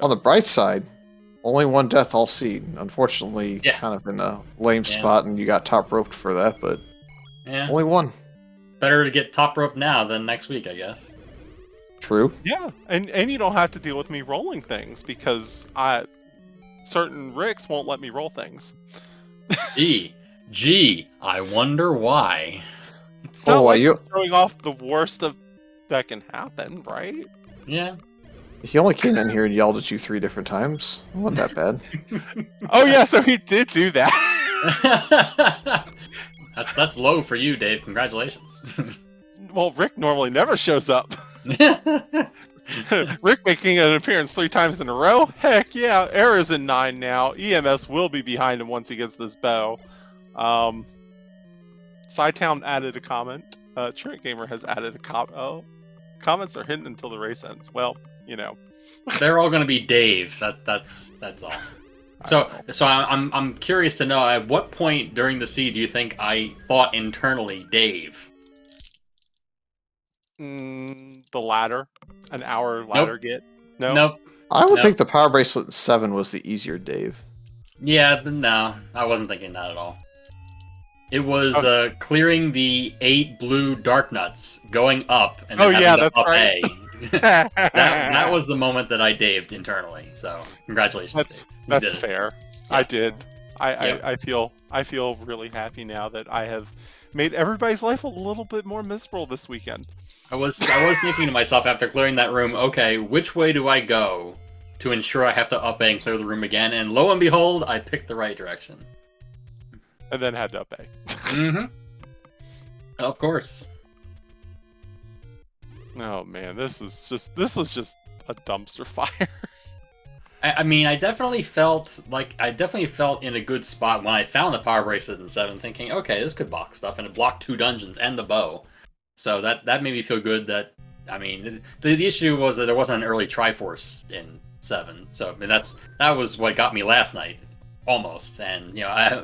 On the bright side, only one death all seed. Unfortunately, Yeah. kind of in a lame Yeah. spot, and you got top roped for that, but Yeah. only one. Better to get top rope now than next week, I guess. True. Yeah, and you don't have to deal with me rolling things because certain Ricks won't let me roll things. Gee, I wonder why. It's not Oh, like you- I'm showing off the worst of that can happen, right? Yeah. He only came in here and yelled at you 3 different times. It wasn't that bad. Oh yeah, so he did do that. That's low for you, Dave. Congratulations. Well, Rick normally never shows up. Rick making an appearance 3 times in a row? Heck yeah, Error's in 9 now. EMS will be behind him once he gets this bow. Sidetown added a comment. Trent Gamer has added a comment. Oh, comments are hidden until the race ends. Well, you know. They're all going to be Dave. That's all. So I'm curious to know, at what point during the seed do you think I thought internally Dave? The ladder. An hour ladder get. No. Nope. I would No. think the power bracelet in 7 was the easier Dave. Yeah, no, I wasn't thinking that at all. It was Oh. clearing the 8 blue dark nuts, going up, and Oh, then yeah, having to that's up right. A. that was the moment that I daved internally. So congratulations. Dave. You That's did it. fair. Yeah. I did. Yeah. I feel really happy now that I have made everybody's life a little bit more miserable this weekend. I was thinking to myself after clearing that room, okay, which way do I go to ensure I have to up A and clear the room again? And lo and behold, I picked the right direction. And then had to up A. Mm-hmm. Of course. Oh man, this was just a dumpster fire. I mean, I definitely felt in a good spot when I found the power bracelet in 7, thinking, okay, this could block stuff, and it blocked 2 dungeons and the bow. So that made me feel good. That, I mean, the issue was that there wasn't an early Triforce in 7. So I mean, that was what got me last night, almost, and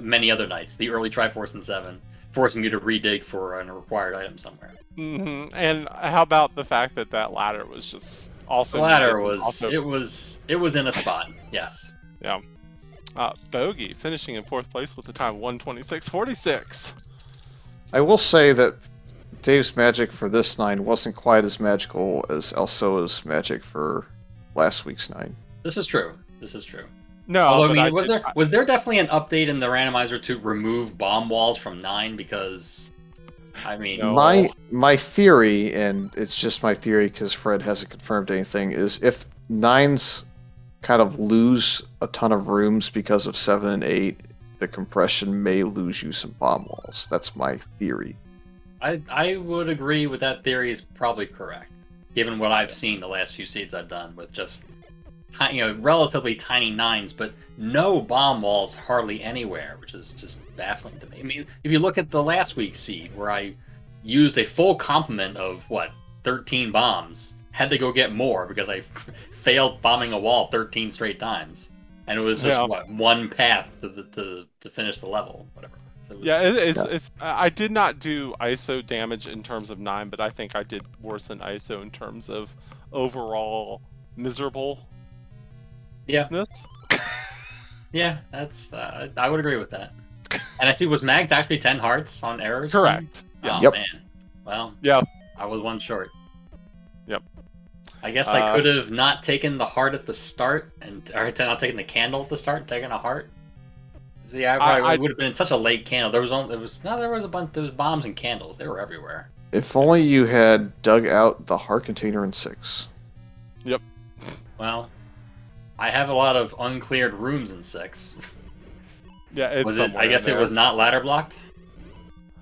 many other nights. The early Triforce in 7, forcing you to redig for a required item somewhere. Mm-hmm. And how about the fact that ladder was just also The ladder needed, was also, it was in a spot. Yes. yeah. Bogey finishing in 4th place with the time 1:26.46. I will say that Dave's magic for this 9 wasn't quite as magical as Elsoa's magic for last week's 9. This is true. This is true. No, Although, but I mean, was there definitely an update in the randomizer to remove bomb walls from 9? Because, I mean, No. My theory, and it's just my theory because Fred hasn't confirmed anything, is if 9s kind of lose a ton of rooms because of 7 and 8, the compression may lose you some bomb walls. That's my theory. I would agree with that theory is probably correct, given what I've seen the last few seeds I've done with just relatively tiny 9s, but no bomb walls hardly anywhere, which is just baffling to me. I mean, if you look at the last week's seed where I used a full complement of 13 bombs, had to go get more because I failed bombing a wall 13 straight times, and it was just one path to finish the level, whatever. So it was, it's I did not do ISO damage in terms of 9, but I think I did worse than ISO in terms of overall miserable. Yeah, that's I would agree with that. And I see, was Mags actually 10 hearts on errors? Correct. Oh, Yep. man. Well, Yeah. I was one short. Yep. I guess I could have not taken the heart at the start, or not taken the candle at the start, and taken a heart. See, I probably would have been such a late candle. There was a bunch. There was bombs and candles. They were everywhere. If only you had dug out the heart container in 6. Yep. Well, I have a lot of uncleared rooms in 6. Yeah, it's somewhere I guess in it there. was not ladder blocked.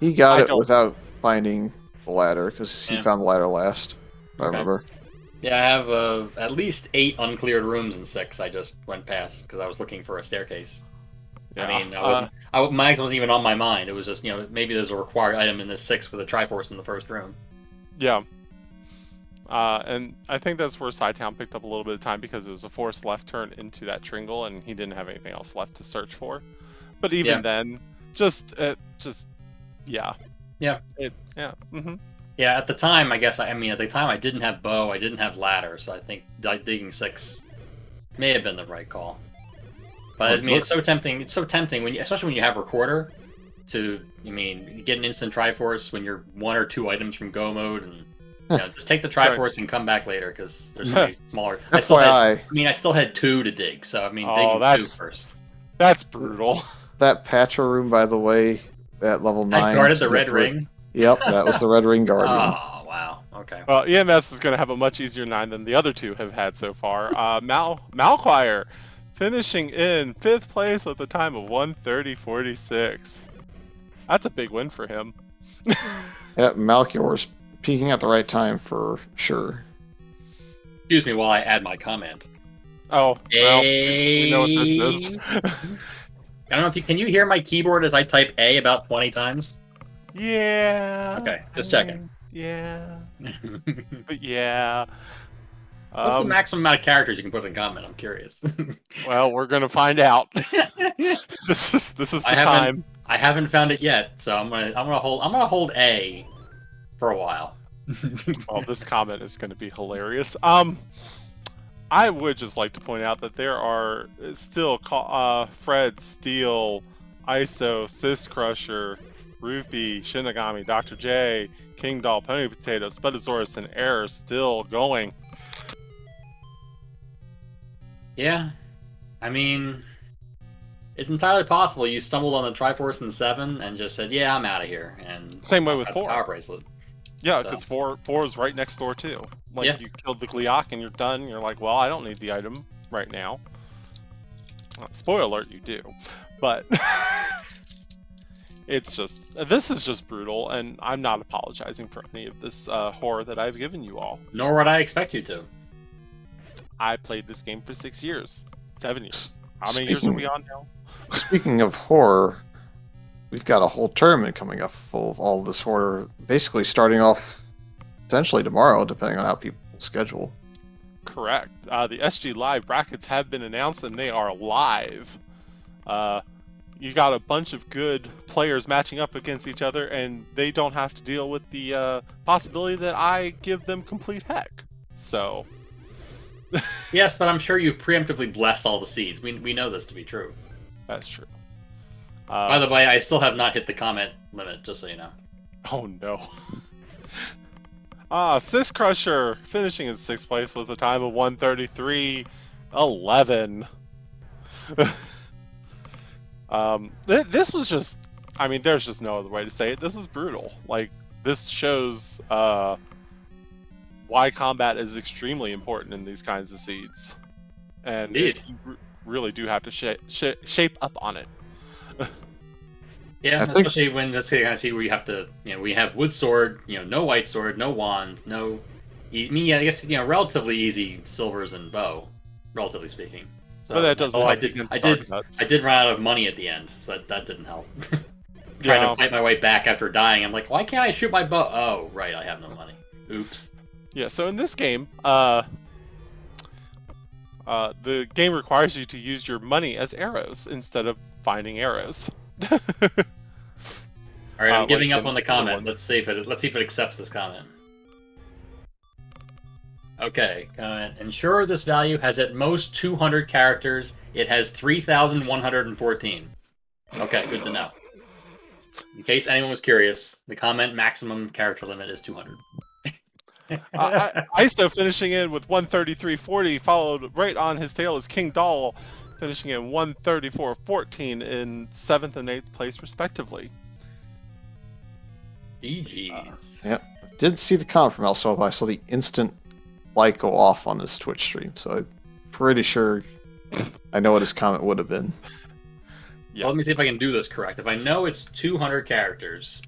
He got I it don't- without finding the ladder because he Yeah. found the ladder last. I Okay. remember. Yeah, I have at least 8 uncleared rooms in 6. I just went past because I was looking for a staircase. Yeah. I mean, Mags wasn't even on my mind. It was just, maybe there's a required item in this 6 with a Triforce in the first room. Yeah. And I think that's where Sidetown picked up a little bit of time because it was a forced left turn into that Tringle, and he didn't have anything else left to search for. But even then, yeah. Yeah. Yeah. Yeah, at the time, I guess, at the time I didn't have bow, I didn't have ladder, so I think digging 6 may have been the right call. But it's so tempting. It's so tempting especially when you have recorder to, get an instant Triforce when you're 1 or 2 items from go mode, and just take the Triforce and come back later because there's so many smaller. FYI. I still had 2 to dig, so digging 2 first. That's brutal. That Patra room, by the way, at level 9. I guarded the to red get through- ring. Yep, that was the red ring guardian. Oh wow. Okay. Well, EMS is going to have a much easier 9 than the other 2 have had so far. Malquire finishing in 5th place with a time of 1:30.46. That's a big win for him. Yeah, Malchior's peaking at the right time for sure. Excuse me while I add my comment. Oh, well, we know what this is. I don't know if can you hear my keyboard as I type A about 20 times? Yeah. Okay, just checking. Yeah. But yeah. What's the maximum amount of characters you can put in comment? I'm curious. Well, we're gonna find out. This is the time. I haven't found it yet, so I'm gonna hold A for a while. Well, this comment is gonna be hilarious. I would just like to point out that there are still Fred, Steel, ISO, Sis Crusher, Rupee, Shinigami, Dr. J, King Doll, Pony Potato, Spinosaurus, and Error still going. Yeah, it's entirely possible you stumbled on the Triforce in 7 and just said, "Yeah, I'm out of here." And Same way with got the 4. Power bracelet. Yeah, because 4 is right next door too. Like Yeah. you killed the Gleeok and you're done. You're like, well, I don't need the item right now. Spoiler alert, you do, but this is just brutal, and I'm not apologizing for any of this horror that I've given you all. Nor would I expect you to. I played this game for 6 years, 7 years. How many years are we on now? Speaking of horror, we've got a whole tournament coming up full of all this horror, basically starting off potentially tomorrow, depending on how people schedule. Correct. The SGLive brackets have been announced, and they are live. You got a bunch of good players matching up against each other, and they don't have to deal with the possibility that I give them complete heck. So... Yes, but I'm sure you've preemptively blessed all the seeds. We know this to be true. That's true. By the way, I still have not hit the comment limit, just so you know. Oh no. Sis Crusher finishing in 6th place with a time of 1:33.11. This was just, there's just no other way to say it. This is brutal. Like, this shows why combat is extremely important in these kinds of seeds. And you really do have to shape up on it. Yeah, especially when this kind of see where you have to, we have wood sword, no white sword, no wand, no. I guess relatively easy silvers and bow, relatively speaking. So, but that doesn't. I did run out of money at the end, so that didn't help. Trying to fight my way back after dying, I'm like, why can't I shoot my bow? Oh, right, I have no money. Oops. Yeah. So in this game, the game requires you to use your money as arrows instead of finding arrows. All right, I'm giving up on the comment. Let's see if it accepts this comment. Okay, comment. Ensure this value has at most 200 characters. It has 3,114. Okay, good to know. In case anyone was curious, the comment maximum character limit is 200. ISO finishing in with 133.40, followed right on his tail is King Doll, finishing in 134.14 in 7th and 8th place, respectively. GG's. Yeah. Did see the comment from Elso, but I saw the instant light go off on his Twitch stream, so I'm pretty sure I know what his comment would have been. Yeah. Well, let me see if I can do this correct. If I know it's 200 characters,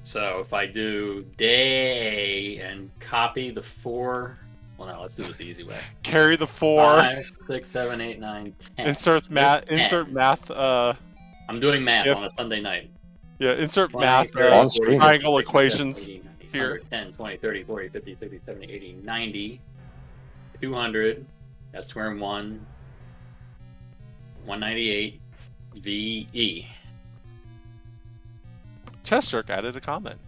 so if I do day and copy the 4... Well, no, let's do this the easy way. Carry the 4. 5, 6, 7, 8, 9, 10. Insert math. There's 10. Insert math. I'm doing math if- on a Sunday night. Yeah. Insert 20, math. 30, On 40, screen. 50, Triangle 60, equations 70, 80, 90, here. 100, 10, 20, 30, 40, 50, 60, 70, 80, 90, 200. That's 201. 198. VE. Chess Jerk added a comment.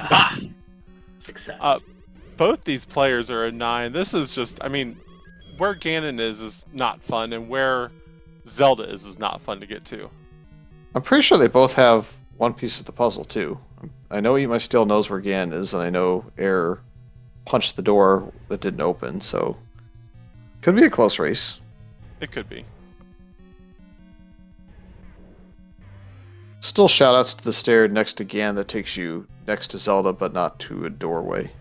Aha! Success. Both these players are a 9. This is just, I mean, where Ganon is not fun, and where Zelda is not fun to get to. I'm pretty sure they both have one piece of the puzzle, too. I know Eat My Steel knows where Gan is, and I know Air punched the door that didn't open, so could be a close race. It could be. Still shoutouts to the stair next to Gan that takes you next to Zelda, but not to a doorway.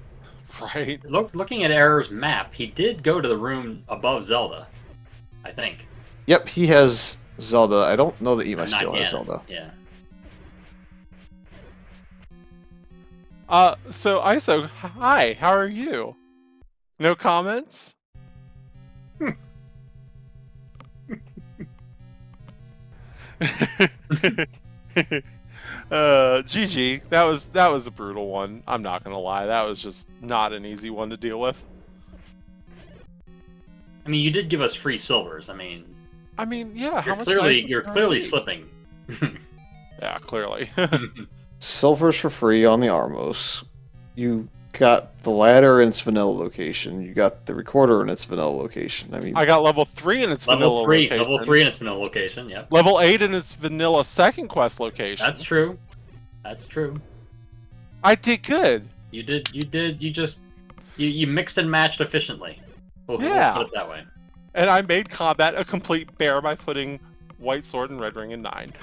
Right. Looking at Error's map, he did go to the room above Zelda, I think. Yep, he has Zelda. I don't know that Eat My Not Steel has Ganon. Zelda. Yeah. So ISO, hi, how are you? No comments? GG. That was a brutal one. I'm not gonna lie. That was just not an easy one to deal with. I mean, you did give us free silvers. I mean, Yeah. How much you're nicer clearly can it be? slipping. Yeah, clearly. Silver's for free on the Armos. You got the ladder in its vanilla location. You got the recorder in its vanilla location. I mean, I got level 3 in its vanilla Level 3 location. in its vanilla location. Yep. Level 8 in its vanilla second quest location. That's true. That's true. I did good. You mixed and matched efficiently. We'll Yeah. put it that way. And I made combat a complete bear by putting white sword and red ring in 9.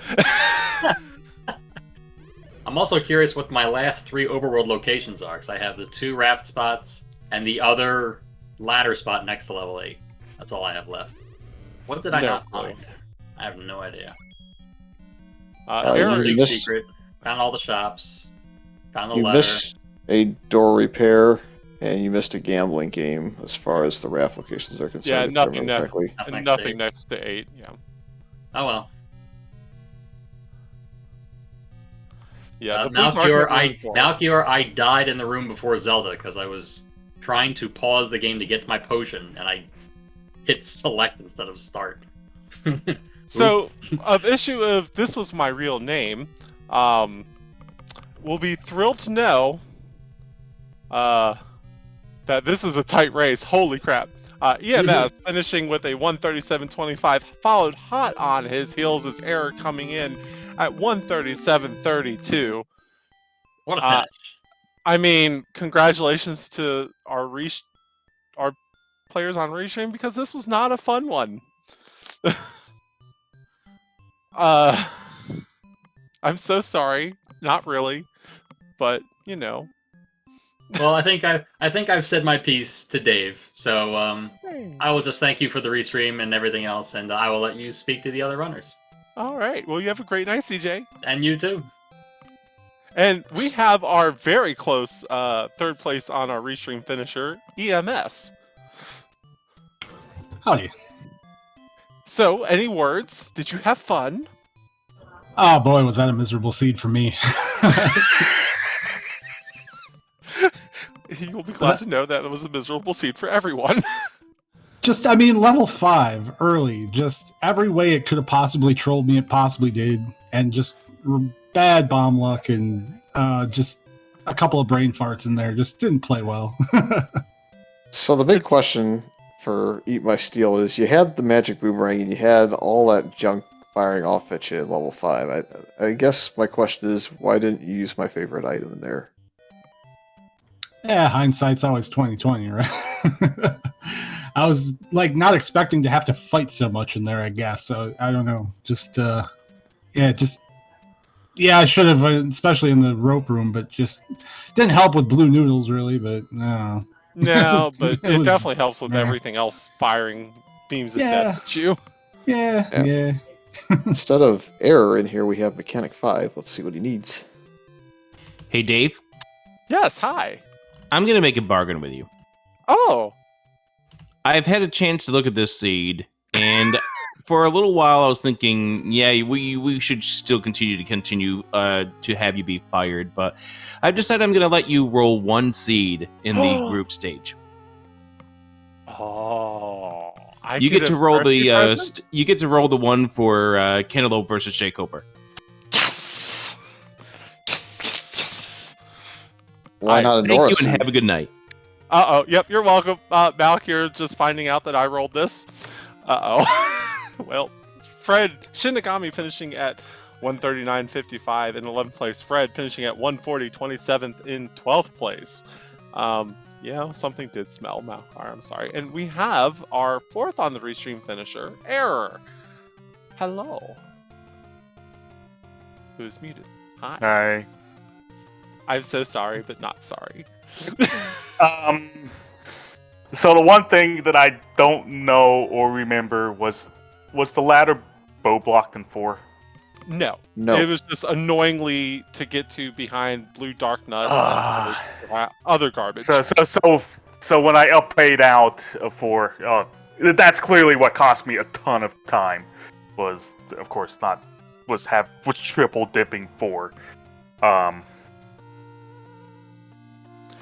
I'm also curious what my last 3 overworld locations are, because I have the 2 raft spots and the other ladder spot next to level 8. That's all I have left. What did I No not clue. find? I have no idea. Aaron, you Big missed- secret. Found all the shops. Found the you letter. missed a door repair, and you missed a gambling game as far as the raft locations are concerned. Yeah, if I nothing remember next. correctly. Nothing next to nothing 8. next to 8. Yeah. Oh well. Yeah. the blue Malkior, target moving Malkior, I died in the room before Zelda because I was trying to pause the game to get to my potion, and I hit select instead of start. So, of issue of this was my real name, we'll be thrilled to know that this is a tight race. Holy crap. EMS finishing with a 137.25, followed hot on his heels as Error coming in at 137.32. What a finish! I mean, congratulations to our players on Restream, because this was not a fun one. I'm so sorry. Not really, but you know. Well, I think I've said my piece to Dave, so I will just thank you for the restream and everything else, and I will let you speak to the other runners. All right. Well, you have a great night, CJ. And you too. And we have our very close third place on our Restream finisher, EMS. Howdy. So, any words? Did you have fun? Oh boy, was that a miserable seed for me. You'll be glad to know that it was a miserable seed for everyone. Just, I mean, level 5 early. Just every way it could have possibly trolled me, it possibly did. And just bad bomb luck and just a couple of brain farts in there. Just didn't play well. So the big question for Eat My Steel is you had the magic boomerang and you had all that junk firing off at you at level 5. I guess my question is, why didn't you use my favorite item in there? Yeah, hindsight's always 20/20, right? I was like not expecting to have to fight so much in there. I guess so. I don't know. I should have, especially in the rope room, but just didn't help with blue noodles really. But no. No, but it was- definitely helps with yeah. everything else firing beams of Yeah. death at you. Yeah. Instead of error in here, we have mechanic 5. Let's see what he needs. Hey, Dave, Yes, hi. I'm going to make a bargain with you. Oh, I've had a chance to look at this seed, and for a little while I was thinking, yeah, we should still continue to have you be fired, but I've decided I'm going to let you roll 1 seed in the group stage. oh. You get to roll you get to roll the one for Cantaloupe versus Jay Cooper. Yes! Yes, yes, yes. Why not a Thank you Norris? and have a good night. Uh-oh. Yep, you're welcome. Malk here just finding out that I rolled this. Uh-oh. Well, Fred Shinigami finishing at 139.55 in 11th place. Fred finishing at 140, 27th in 12th place. Yeah, something did smell, Malkar. I'm sorry. And we have our 4th on the restream finisher, Error. Hello. Who's muted? Hi. Hi. I'm so sorry, but not sorry. So the one thing that I don't know or remember was the ladder bow blocked in 4? No. No. It was just annoyingly to get to behind blue dark nuts and other garbage. So when I uppaid out of 4, that's clearly what cost me a ton of time. Was of course was triple dipping 4.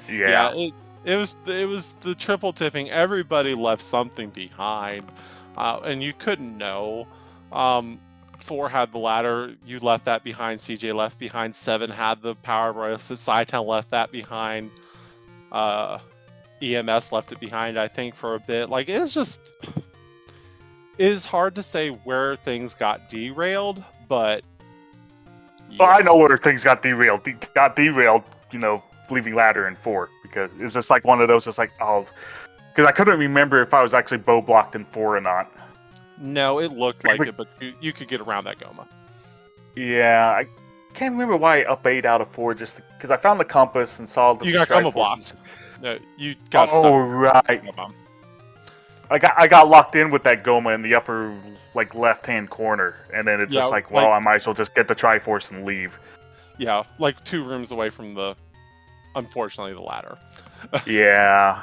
Yeah, it was the triple tipping. Everybody left something behind, and you couldn't know. 4 had the ladder, you left that behind. CJ left behind. 7 had the power bracelet. Saitan left that behind. EMS left it behind, I think, for a bit. Like, it is hard to say where things got derailed, but yeah. Well, I know where things got derailed. Leaving ladder in 4, because it's just like one of those. It's like, because I couldn't remember if I was actually bow blocked in 4 or not. No, it looked like it, but you could get around that Goma. Yeah, I can't remember why I up 8 out of 4, just because I found the compass and saw the. You got Goma blocked. No, you got stuck. Oh right. I got locked in with that Goma in the upper left-hand corner, and then it's just I might as well just get the Triforce and leave. Yeah, like 2 rooms away from the, unfortunately, the ladder. Yeah.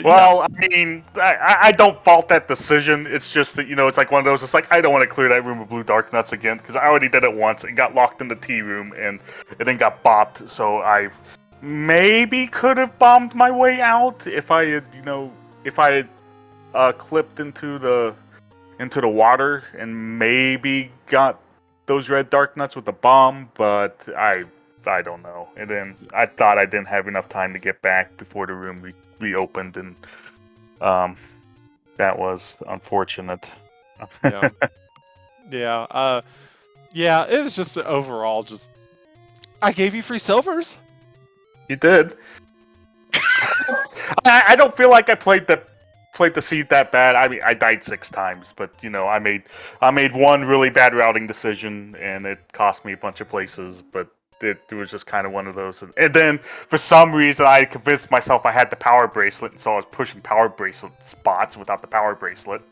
Well, I mean, I don't fault that decision. It's just that, it's like one of those. It's like, I don't want to clear that room with blue dark nuts again, because I already did it once and got locked in the tea room and then got bopped. So I maybe could have bombed my way out if I had clipped into the water and maybe got those red dark nuts with the bomb, but I don't know. And then I thought I didn't have enough time to get back before the room reopened, and that was unfortunate. Yeah. Yeah, it was just overall I gave you free silvers. You did. I don't feel like I played the seed that bad. I mean, I died 6 times, but I made one really bad routing decision, and it cost me a bunch of places, but it was just kind of one of those. And then, for some reason, I convinced myself I had the power bracelet, and so I was pushing power bracelet spots without the power bracelet.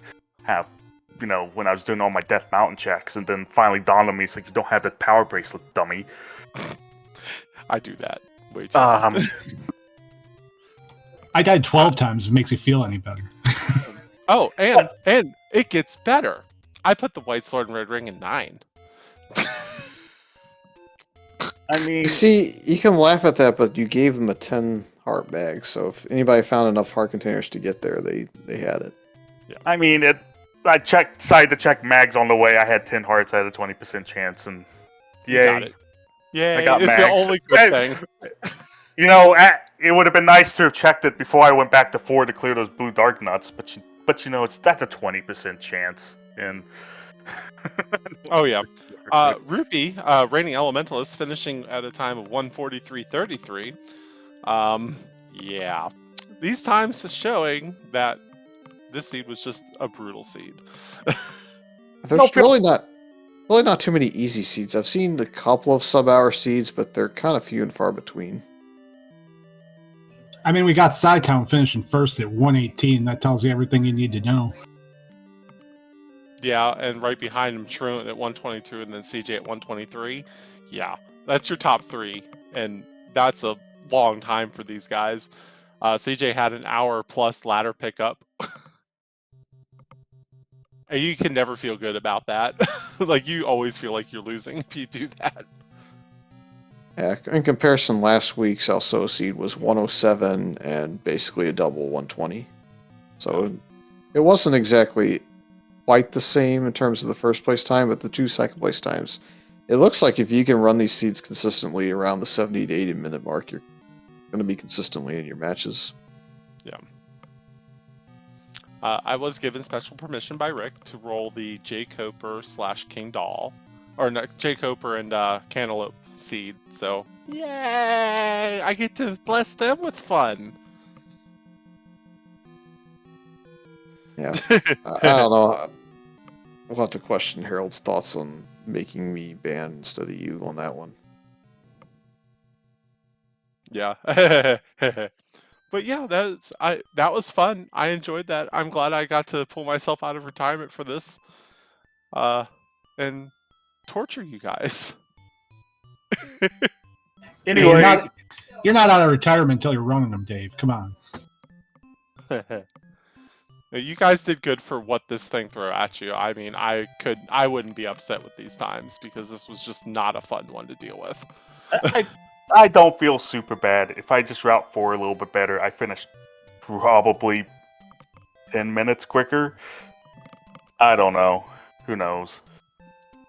When I was doing all my Death Mountain checks, and then finally dawned on me, it's like, you don't have the power bracelet, dummy. I do that way too often. I died 12 times. If it makes you feel any better. Oh, and it gets better. I put the white sword and red ring in 9. I mean, See, you can laugh at that, but you gave them a 10 heart bag, so if anybody found enough heart containers to get there, they had it. Yeah. I mean, I decided to check mags on the way. I had 10 hearts. I had a 20% chance, and yay. Got it. Yay, I got it's mags. the only good thing. It would have been nice to have checked it before I went back to 4 to clear those blue dark nuts, but that's a 20% chance. And Oh yeah. Rupee, reigning elementalist, finishing at a time of 143.33. Yeah, these times is showing that this seed was just a brutal seed. There's really not too many easy seeds. I've seen a couple of sub-hour seeds, but they're kind of few and far between. I mean, we got Sci-Town finishing first at 118. That tells you everything you need to know. Yeah, and right behind him, Truant at 122, and then CJ at 123. Yeah, that's your top three, and that's a long time for these guys. CJ had an hour plus ladder pickup. And you can never feel good about that. Like, you always feel like you're losing if you do that. Yeah, in comparison, last week's Elso seed was 107 and basically a double 120. So it wasn't exactly quite the same in terms of the first place time, but the 2 second place times, it looks like if you can run these seeds consistently around the 70 to 80 minute mark, you're going to be consistently in your matches. Yeah. I was given special permission by Rick to roll the J. Coper / King Doll, or no, J. Coper and Cantaloupe seed. So, yay! I get to bless them with fun. Yeah. I don't know. We'll have to question Harold's thoughts on making me ban instead of you on that one. Yeah. But yeah, that was fun. I enjoyed that. I'm glad I got to pull myself out of retirement for this. And torture you guys. Anyway, you're not out of retirement until you're running them, Dave. Come on. You guys did good for what this thing threw at you. I mean, I wouldn't be upset with these times because this was just not a fun one to deal with. I don't feel super bad. If I just route 4 a little bit better, I finished probably 10 minutes quicker. I don't know. Who knows?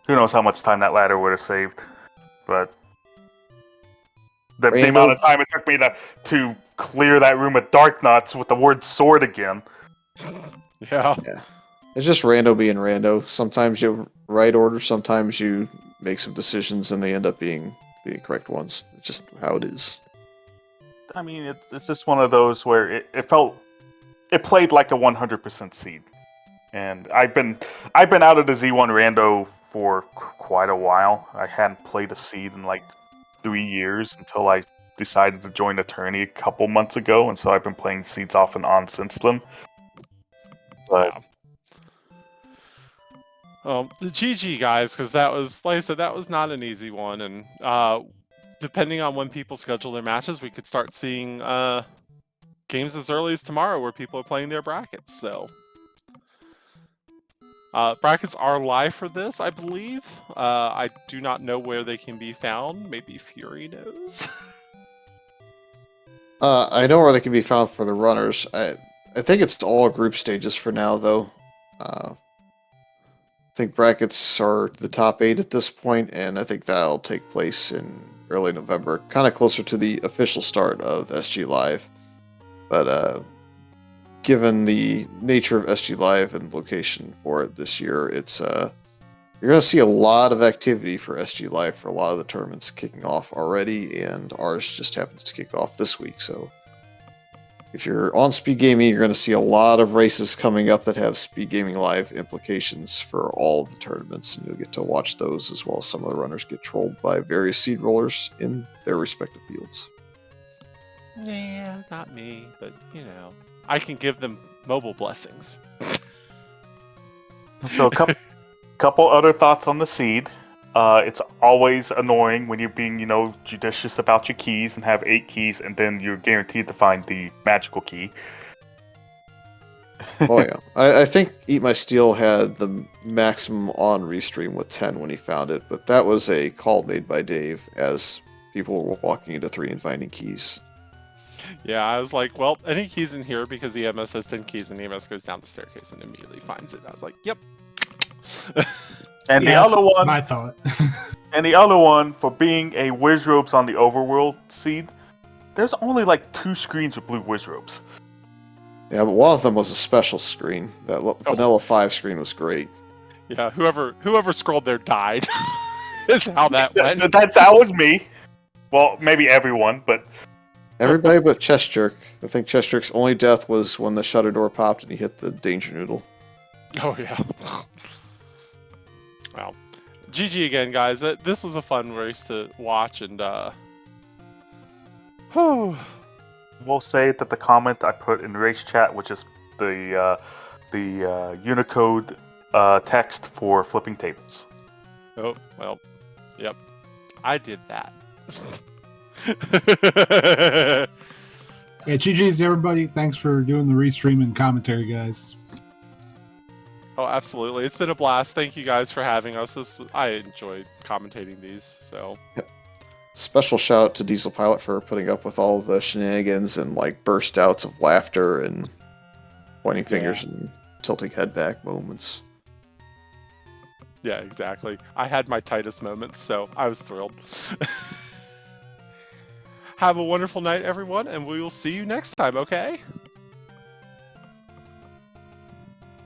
Who knows how much time that ladder would have saved? But the amount of time it took me to clear that room of dark nuts with the word sword again. Yeah. It's just rando being rando. Sometimes you right order, sometimes you make some decisions and they end up being the correct ones. It's just how it is. I mean, it's just one of those where it played like a 100% seed. And I've been out of the Z1 rando for quite a while. I hadn't played a seed in like 3 years until I decided to join the tourney a couple months ago, and so I've been playing seeds off and on since then. But the GG guys, because that was, like I said, that was not an easy one, and depending on when people schedule their matches, we could start seeing games as early as tomorrow where people are playing their brackets. So brackets are live for this, I believe. I do not know where they can be found. Maybe Fury knows. I know where they can be found for the runners. I think it's all group stages for now, though. I think brackets are the top 8 at this point, and I think that'll take place in early November, kind of closer to the official start of SGLive. But given the nature of SGLive and location for it this year, it's you're going to see a lot of activity for SGLive for a lot of the tournaments kicking off already, and ours just happens to kick off this week, so if you're on Speed Gaming, you're going to see a lot of races coming up that have Speed Gaming Live implications for all of the tournaments, and you'll get to watch those as well as some of the runners get trolled by various seed rollers in their respective fields. Yeah, not me, but you know, I can give them mobile blessings. so a couple other thoughts on the seed. It's always annoying when you're being, judicious about your keys and have 8 keys, and then you're guaranteed to find the magical key. Oh yeah, I think Eat My Steel had the maximum on restream with 10 when he found it, but that was a call made by Dave as people were walking into 3 and finding keys. Yeah, I was like, well, any keys in here because EMS has 10 keys and EMS goes down the staircase and immediately finds it. I was like, yep. And the other one, my thought. And the other one, for being a Wizrobes on the Overworld seed, there's only like 2 screens with blue Wizrobes. Yeah, but one of them was a special screen. That Vanilla 5 screen was great. Yeah, whoever scrolled there died. Is how that went. That was me. Well, maybe everyone, but Everybody but Chest Jerk. I think Chest Jerk's only death was when the shutter door popped and he hit the danger noodle. Oh yeah. Well, GG again, guys. This was a fun race to watch, and whew. We'll say that the comment I put in race chat, which is the Unicode text for flipping tables. Oh well, yep, I did that. Yeah, GG's to everybody. Thanks for doing the restream and commentary, guys. Oh, absolutely. It's been a blast. Thank you guys for having us. I enjoyed commentating these, so. Special shout out to Diesel Pilot for putting up with all the shenanigans and like burst outs of laughter and pointing fingers and tilting head back moments. Yeah, exactly. I had my tightest moments, so I was thrilled. Have a wonderful night, everyone, and we will see you next time, okay?